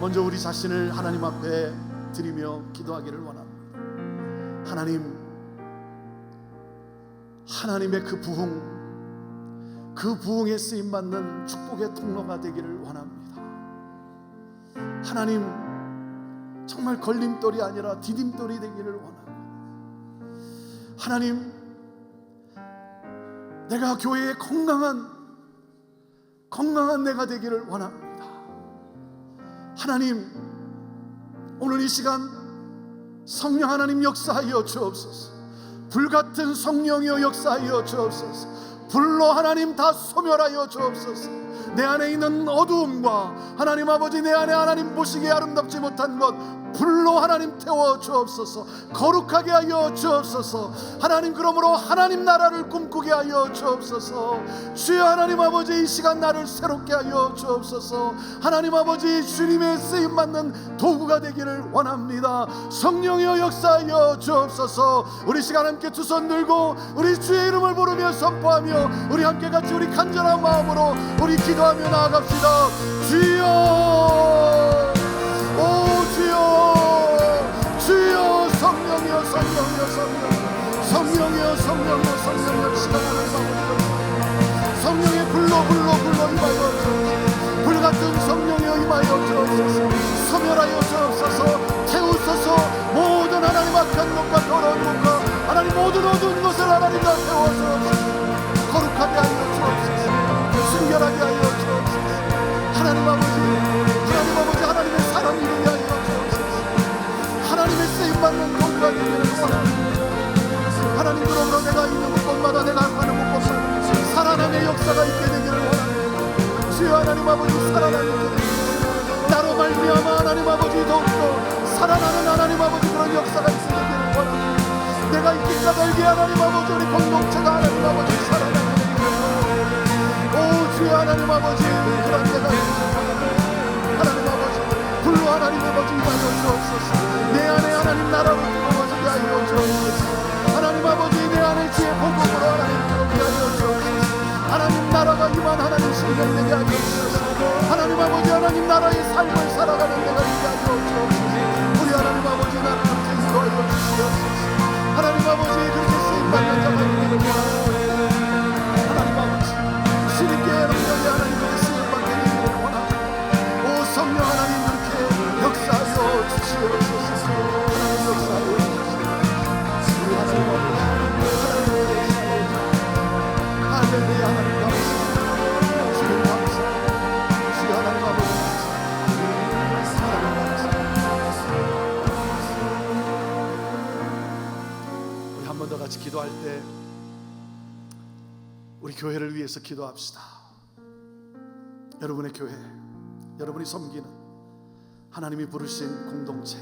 먼저 우리 자신을 하나님 앞에 드리며 기도하기를 원합니다. 하나님의 그 부흥에 쓰임받는 축복의 통로가 되기를 원합니다. 하나님, 정말 걸림돌이 아니라 디딤돌이 되기를 원합니다. 하나님, 내가 교회의 건강한 내가 되기를 원합니다. 하나님, 오늘 이 시간 성령 하나님 역사하여 주옵소서. 불같은 성령이여 역사하여 주옵소서. 불로 하나님 다 소멸하여 주옵소서. 내 안에 있는 어두움과 하나님 아버지, 내 안에 하나님 보시기에 아름답지 못한 것 불로 하나님 태워 주옵소서. 거룩하게 하여 주옵소서. 하나님, 그러므로 하나님 나라를 꿈꾸게 하여 주옵소서. 주여 하나님 아버지, 이 시간 나를 새롭게 하여 주옵소서. 하나님 아버지, 주님의 쓰임받는 도구가 되기를 원합니다. 성령이여 역사하여 주옵소서. 우리 시간 함께 두 손 들고 우리 주의 이름을 부르며 선포하며 우리 함께 같이 우리 간절한 마음으로 우리 기도하며 나아갑시다. 주여, 오 주여, 주여, 성령이여 성령이여 성령이여 성령이여 성령이여 시간 하나님 아버지, 성령의 불로 임하여 주옵소서. 불같은 성령이여 임하여 주옵소서. 소멸하여 주옵소서. 태우소서. 모든 하나님 악한 것과 더러운 것과 하나님 모든 어두운 것을 하나님 다 태워주옵소서. 거룩하게 하여 주옵소서. 순결하게 하여 주옵소서. 하나님 아버지, 하나님의 사랑 이루게 하여 주옵소서. 하나님의 쓰임받는 도구가 되기를 원합니다. 하나님, 그러므로 내가 있는 곳마다, 내가 가는 곳마다 살아남의 역사가 있게 되기를 원합니다. 주여 하나님 아버지, 살아나게 되기를 나로 말미암아 하나님 아버지 더욱더 살아나는 하나님 아버지 그런 역사가 있게 되기를 원합니다. 내가 있기까 널기 하나님 아버지, 우리 공동체가 하나님 아버지 살아나게 되기를 원합니다. 오 주여 하나님 아버지, 그런 내가 하나님 아버지 불로 하나님 아버지 임하여 주옵소서. 내 안에 하나님 나라로 들어오게 하여 주옵소서. 하나님 아버지, 내 안에 주의 복음으로 하나님 들어오게 하여 주옵소서. 하나님 나라가 임한 하나님 실현되게 하여 주옵소서. 하나님 아버지, 하나님 나라의 삶을 살아가는 내가 있게 하여 주옵소서. 우리 하나님 아버지, 나를 그렇게 인도하여 주시옵소서. 하나님 아버지, 그렇게 쓰임받는 자가 되기를 원합니다. 하나님 아버지, 주님께 영광이 하나님 그렇게 쓰임받게 되기를 원합니다. 오 성령 하나님, 그렇게 역사하여 주시옵소서. 하나님 역사하여 주시옵소서. 우리 하나님 아버지, 할렐루야. 하나님 감사합니다. 주님 감사합니다. 주여 하나님 아버지 우리 한 번 더 같이 기도할 때 우리 교회를 위해서 기도합시다. 여러분의 교회, 여러분이 섬기는 하나님이 부르신 공동체,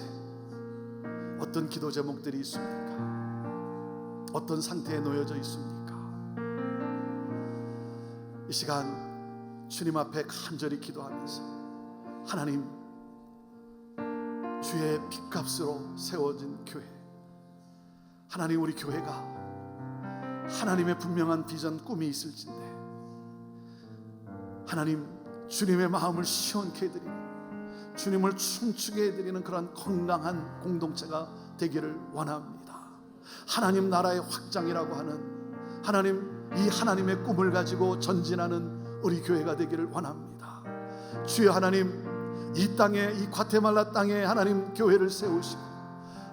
어떤 기도 제목들이 있습니까? 어떤 상태에 놓여져 있습니까? 이 시간 주님 앞에 간절히 기도하면서 하나님, 주의 핏값으로 세워진 교회, 하나님, 우리 교회가 하나님의 분명한 비전, 꿈이 있을진데 하나님, 주님의 마음을 시원케 해드리는, 주님을 춤추게 해드리는 그런 건강한 공동체가 되기를 원합니다. 하나님 나라의 확장이라고 하는 하나님, 이 하나님의 꿈을 가지고 전진하는 우리 교회가 되기를 원합니다. 주여 하나님, 이 땅에, 이 과테말라 땅에 하나님 교회를 세우시고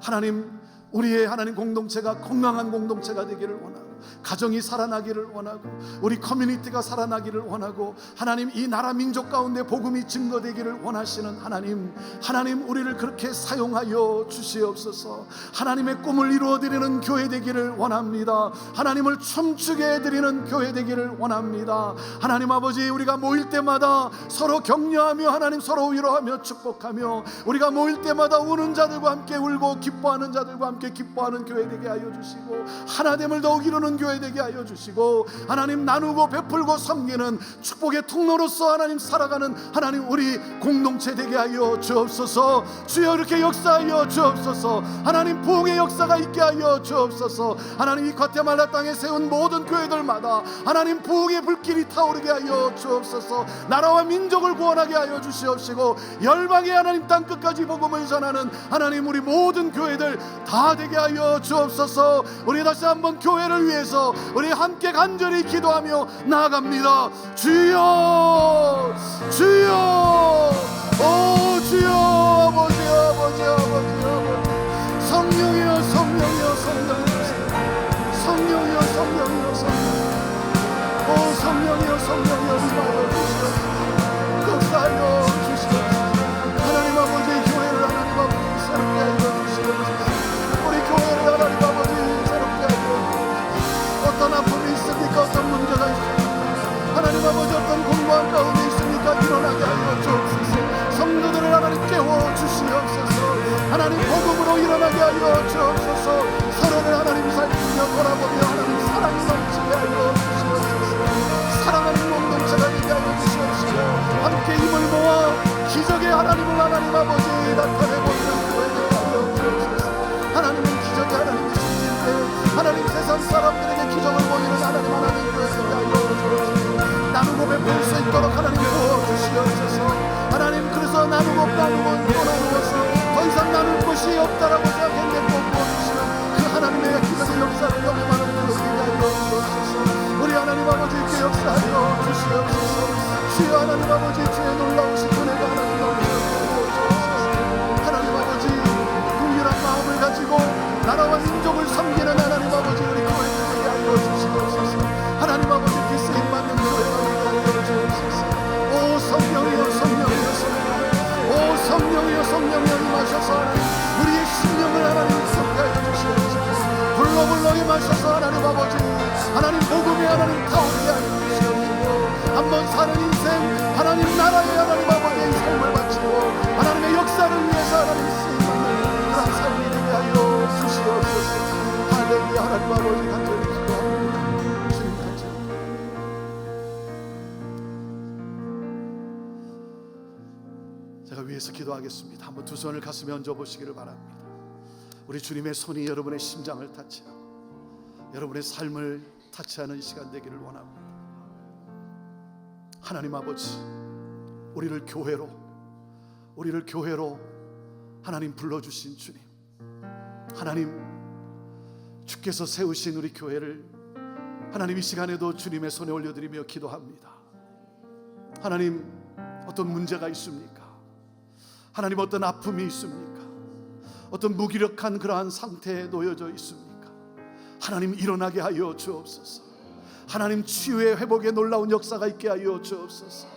하나님, 우리의 하나님 공동체가 건강한 공동체가 되기를 원합니다. 가정이 살아나기를 원하고 우리 커뮤니티가 살아나기를 원하고 하나님 이 나라 민족 가운데 복음이 증거되기를 원하시는 하나님, 하나님 우리를 그렇게 사용하여 주시옵소서. 하나님의 꿈을 이루어드리는 교회 되기를 원합니다. 하나님을 춤추게 해드리는 교회 되기를 원합니다. 하나님 아버지, 우리가 모일 때마다 서로 격려하며 하나님 서로 위로하며 축복하며 우리가 모일 때마다 우는 자들과 함께 울고 기뻐하는 자들과 함께 기뻐하는 교회 되게 하여 주시고 하나됨을 더욱 이루는 교회 되게 하여 주시고 하나님 나누고 베풀고 섬기는 축복의 통로로서 하나님 살아가는 하나님 우리 공동체 되게 하여 주옵소서. 주여 이렇게 역사하여 주옵소서. 하나님 부흥의 역사가 있게 하여 주옵소서. 하나님 이 과테말라 땅에 세운 모든 교회들마다 하나님 부흥의 불길이 타오르게 하여 주옵소서. 나라와 민족을 구원하게 하여 주시옵시고 열방의 하나님 땅 끝까지 복음을 전하는 하나님 우리 모든 교회들 다 되게 하여 주옵소서. 우리 다시 한번 교회를 위해서 우리 함께 간절히 기도하며 나아갑니다. 주여 주여 오 주여 아버지 아버지 아버지 아버지 성령이여 성령이여 성령이여 성령이여 성령이여 성령이여 오 성령이여 성령이여 임하여 주시옵소서. 역사하여 주시옵소서. 하나님 아버지 교회를 하나님 아버지 새롭게 하여 주시옵소서. 우리 교회를 하나님 아버지 새롭게 하여 주시옵소서. 어떤 아픔이 있습니까? 어떤 문제가 있습니까? 하나님 아버지 어떤 공부한 가운데 있습니까? 일어나게 하여 주옵소서. 성도들을 하나님 깨워 주시옵소서. 하나님 복음으로 일어나게 하여 주옵소서. 서로를 하나님 살피며 돌아보며 하나님 사랑이 넘치게 하여 주시옵소서. 사랑하는 공동체가 되게 하여 주시옵시고 함께 힘을 모아 기적의 하나님을 하나님 아버지 나타내보는 교회 되게 하여 주옵소서. 하나님은 기적의 하나님이신 때 하나님 세상 사람들에게 기적을 보이는 하나님 교회 되게 하여 주옵소서. 나누고 베풀 수 있도록 하나님 도와주시옵소서. 하나님 그래서 나누고 또 나누어서 더 이상 나눌 것이 없다라고 생각했는데 또 부어주시는 그 하나님의 기적의 역사를 경험하는 교회 되게 하여 주옵소서. 우리 하나님 아버지께 역사하여 주시옵소서. 주여 하나님 아버지 주의 놀라우신 은혜가 하나님 넘치게 주옵소서. 하나님 아버지 긍휼한 마음을 가지고 나라와 민족을 섬기는 하나님 아버지 우리 교회 되게 하여 주시옵소서. 하나님 아버지 기쓰임 받는 교회가 되게 하여 주옵소서. 오 성령이여 성령이여 성령이여 오 성령이여 성령이여 임하셔서 우리의 심령을 하나님 쏟게 하여 주시옵소서. 불러불러 임하셔서 하나님 아버지 하나님 복음의 하나님 타오르게 하여 주시옵시고 한번 사는 인생 하나님 나라의 하나님 아버지의 삶을 바치고 하나님의 역사를 위해서 하나님 쓰임받는 그런 삶이 되게 하여 주시옵소서. 할렐루야. 하나님 아버지 간절히 기도합니다. 주님 간절히 제가 위해서 기도하겠습니다. 한번 두 손을 가슴에 얹어 보시기를 바랍니다. 우리 주님의 손이 여러분의 심장을 타치하고 여러분의 삶을 타치하는 시간 되기를 원합니다. 하나님 아버지 우리를 교회로 하나님 불러주신 주님, 하나님 주께서 세우신 우리 교회를 하나님 이 시간에도 주님의 손에 올려드리며 기도합니다. 하나님 어떤 문제가 있습니까? 하나님 어떤 아픔이 있습니까? 어떤 무기력한 그러한 상태에 놓여져 있습니까? 하나님 일어나게 하여 주옵소서. 하나님 치유의 회복의 놀라운 역사가 있게 하여 주옵소서.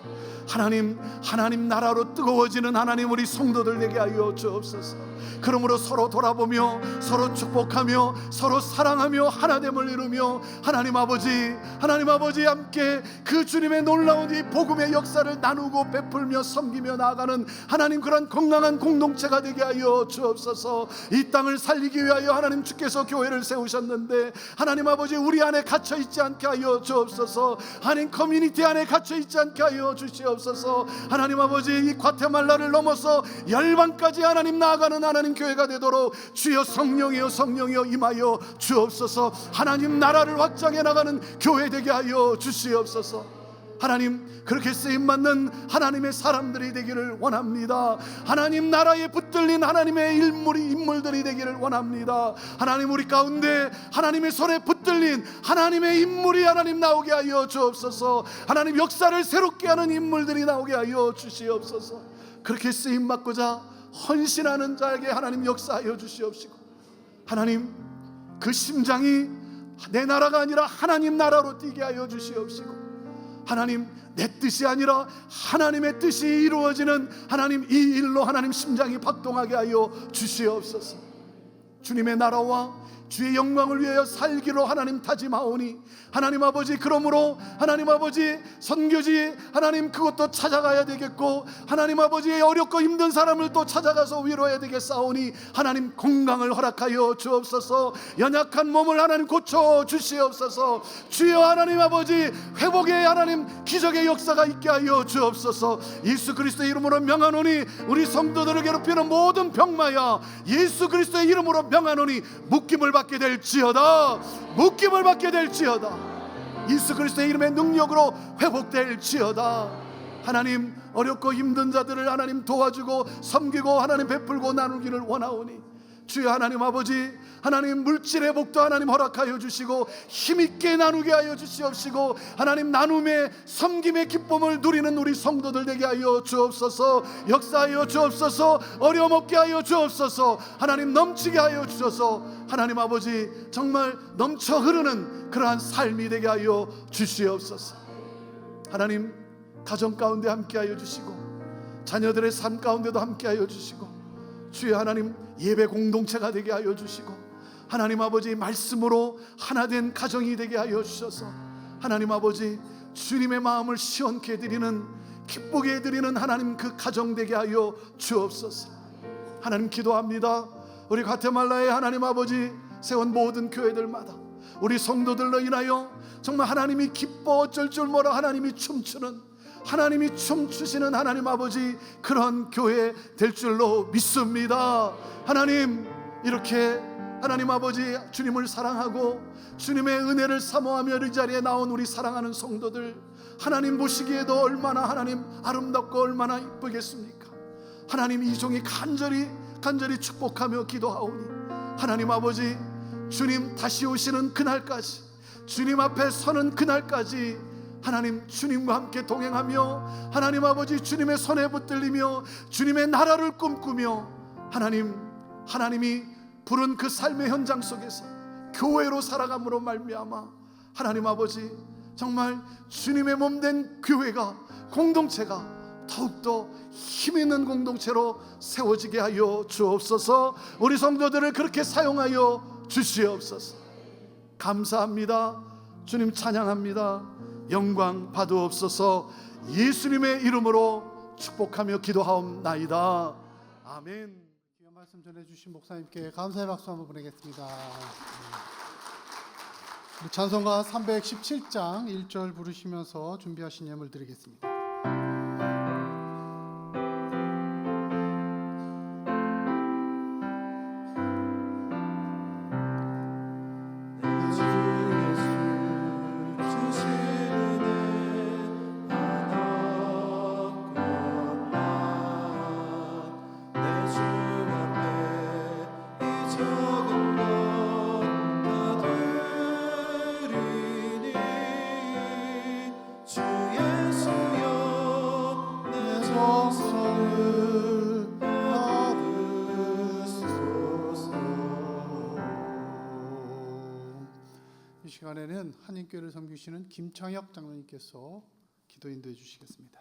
하나님 나라로 뜨거워지는 하나님 우리 성도들 되게 하여 주옵소서. 그러므로 서로 돌아보며 서로 축복하며 서로 사랑하며 하나됨을 이루며 하나님 아버지 함께 그 주님의 놀라운 이 복음의 역사를 나누고 베풀며 섬기며 나아가는 하나님 그런 건강한 공동체가 되게 하여 주옵소서. 이 땅을 살리기 위하여 하나님 주께서 교회를 세우셨는데 하나님 아버지 우리 안에 갇혀 있지 않게 하여 주옵소서. 하나님 커뮤니티 안에 갇혀 있지 않게 하여 주시옵소서. 하나님 아버지 이 과테말라를 넘어서 열방까지 하나님 나아가는 하나님 교회가 되도록 주여 성령이여 성령이여 임하여 주옵소서. 하나님 나라를 확장해 나가는 교회 되게 하여 주시옵소서. 하나님 그렇게 쓰임받는 하나님의 사람들이 되기를 원합니다. 하나님 나라에 붙들린 하나님의 인물들이 되기를 원합니다. 하나님 우리 가운데 하나님의 손에 붙들린 하나님의 인물이 하나님 나오게 하여 주옵소서. 하나님 역사를 새롭게 하는 인물들이 나오게 하여 주시옵소서. 그렇게 쓰임받고자 헌신하는 자에게 하나님 역사하여 주시옵시고 하나님 그 심장이 내 나라가 아니라 하나님 나라로 뛰게 하여 주시옵시고, 하나님 내 뜻이 아니라 하나님의 뜻이 이루어지는 하나님 이 일로 하나님 심장이 박동하게 하여 주시옵소서. 주님의 나라와 주의 영광을 위하여 살기로 하나님 다짐하오니 하나님 아버지, 그러므로 하나님 아버지 선교지 하나님 그것도 찾아가야 되겠고, 하나님 아버지 어렵고 힘든 사람을 또 찾아가서 위로해야 되겠사오니 하나님 건강을 허락하여 주옵소서. 연약한 몸을 하나님 고쳐 주시옵소서. 주여 하나님 아버지 회복의 하나님 기적의 역사가 있게 하여 주옵소서. 예수 그리스도의 이름으로 명하노니 우리 성도들을 괴롭히는 모든 병마야 예수 그리스도의 이름으로 명하노니 묶임을 받게 될지어다. 묶임을 받게 될지어다. 예수 그리스도의 이름의 능력으로 회복될지어다. 하나님 어렵고 힘든 자들을 하나님 도와주고 섬기고 하나님 베풀고 나누기를 원하오니 주여 하나님 아버지, 하나님 물질의 복도 하나님 허락하여 주시고 힘있게 나누게 하여 주시옵시고, 하나님 나눔의 섬김의 기쁨을 누리는 우리 성도들 되게 하여 주옵소서. 역사하여 주옵소서. 어려움 없게 하여 주옵소서. 하나님 넘치게 하여 주셔서 하나님 아버지 정말 넘쳐 흐르는 그러한 삶이 되게 하여 주시옵소서. 하나님 가정 가운데 함께 하여 주시고 자녀들의 삶 가운데도 함께 하여 주시고, 주여 하나님 예배 공동체가 되게 하여 주시고, 하나님 아버지 말씀으로 하나된 가정이 되게 하여 주셔서 하나님 아버지 주님의 마음을 시원케 해드리는, 기쁘게 해드리는 하나님 그 가정 되게 하여 주옵소서. 하나님 기도합니다. 우리 과테말라에 하나님 아버지 세운 모든 교회들마다 우리 성도들로 인하여 정말 하나님이 기뻐 어쩔 줄 몰라 하나님이 춤추는, 하나님이 춤추시는 하나님 아버지 그런 교회 될 줄로 믿습니다. 하나님 이렇게 하나님 아버지 주님을 사랑하고 주님의 은혜를 사모하며 이 자리에 나온 우리 사랑하는 성도들, 하나님 보시기에도 얼마나 하나님 아름답고 얼마나 이쁘겠습니까? 하나님 이 종이 간절히 축복하며 기도하오니 하나님 아버지 주님 다시 오시는 그날까지, 주님 앞에 서는 그날까지 하나님 주님과 함께 동행하며 하나님 아버지 주님의 손에 붙들리며 주님의 나라를 꿈꾸며 하나님이 부른 그 삶의 현장 속에서 교회로 살아감으로 말미암아 하나님 아버지 정말 주님의 몸된 교회가, 공동체가 더욱더 힘있는 공동체로 세워지게 하여 주옵소서. 우리 성도들을 그렇게 사용하여 주시옵소서. 감사합니다. 주님 찬양합니다. 영광 받으옵소서. 예수님의 이름으로 축복하며 기도하옵나이다. 아멘. 귀한 말씀 전해주신 목사님께 감사의 박수 한번 보내겠습니다. 우리 찬송가 317장 1절 부르시면서 준비하신 예물 드리겠습니다. 이 시간에는 한인교회를 섬기시는 김창혁 장로님께서 기도 인도해 주시겠습니다.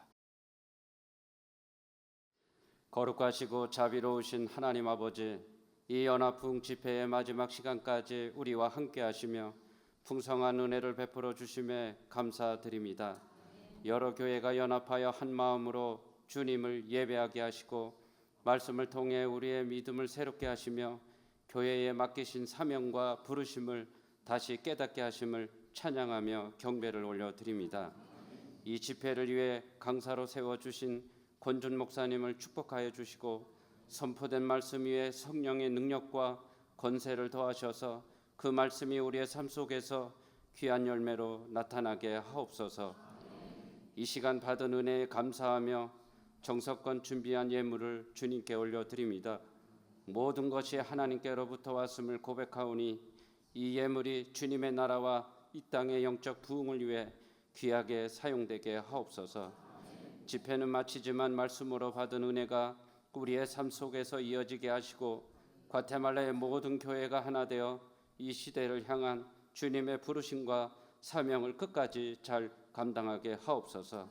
거룩하시고 자비로우신 하나님 아버지, 이 연합부흥 집회의 마지막 시간까지 우리와 함께 하시며 풍성한 은혜를 베풀어 주심에 감사드립니다. 여러 교회가 연합하여 한 마음으로 주님을 예배하게 하시고 말씀을 통해 우리의 믿음을 새롭게 하시며 교회에 맡기신 사명과 부르심을 다시 깨닫게 하심을 찬양하며 경배를 올려드립니다. 이 집회를 위해 강사로 세워주신 권준 목사님을 축복하여 주시고 선포된 말씀 위에 성령의 능력과 권세를 더하셔서 그 말씀이 우리의 삶 속에서 귀한 열매로 나타나게 하옵소서. 이 시간 받은 은혜에 감사하며 정석권 준비한 예물을 주님께 올려드립니다. 모든 것이 하나님께로부터 왔음을 고백하오니 이 예물이 주님의 나라와 이 땅의 영적 부흥을 위해 귀하게 사용되게 하옵소서. 집회는 마치지만 말씀으로 받은 은혜가 우리의 삶 속에서 이어지게 하시고 과테말라의 모든 교회가 하나 되어 이 시대를 향한 주님의 부르심과 사명을 끝까지 잘 감당하게 하옵소서.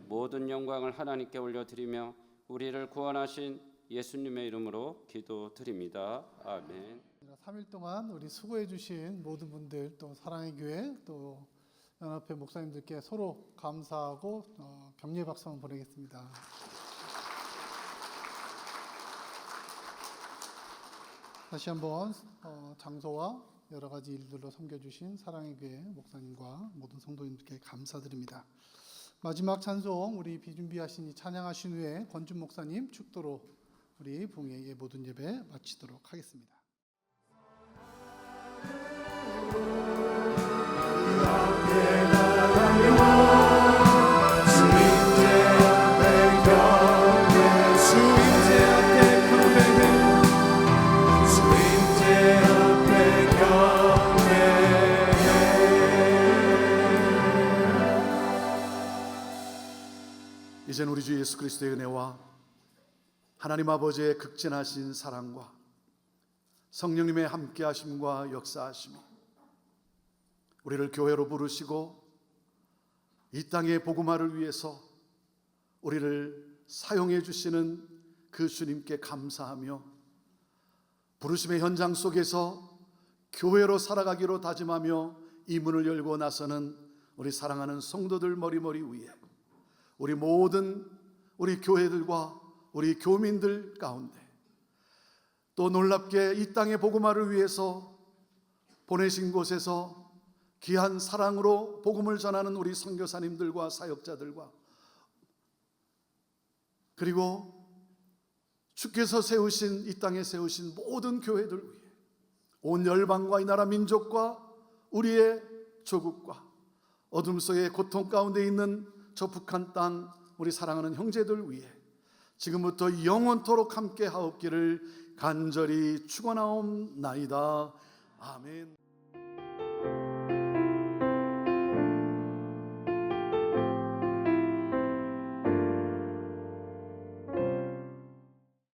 모든 영광을 하나님께 올려드리며 우리를 구원하신 예수님의 이름으로 기도드립니다. 아멘. 3일 동안 우리 수고해 주신 모든 분들, 또 사랑의 교회, 또 연합회 목사님들께 서로 감사하고 격려의 박수 한번 보내겠습니다. 다시 한번 장소와 여러 가지 일들로 섬겨주신 사랑의 교회 목사님과 모든 성도님들께 감사드립니다. 마지막 찬송 우리 비준비하신 이 찬양하신 후에 권준 목사님 축도로 우리 봉예의 모든 예배 마치도록 하겠습니다. 이젠 우리 주 예수 그리스도의 은혜와 하나님 아버지의 극진하신 사랑과 성령님의 함께하심과 역사하심이 우리를 교회로 부르시고 이 땅의 복음화를 위해서 우리를 사용해 주시는 그 주님께 감사하며 부르심의 현장 속에서 교회로 살아가기로 다짐하며 이 문을 열고 나서는 우리 사랑하는 성도들 머리머리 위에 우리 모든 우리 교회들과 우리 교민들 가운데 또 놀랍게 이 땅의 복음화를 위해서 보내신 곳에서 귀한 사랑으로 복음을 전하는 우리 선교사님들과 사역자들과 그리고 주께서 세우신 이 땅에 세우신 모든 교회들 위해 온 열방과 이 나라 민족과 우리의 조국과 어둠 속의 고통 가운데 있는 저 북한 땅 우리 사랑하는 형제들 위해 지금부터 영원토록 함께 하옵기를 간절히 축원하옵나이다. 아멘.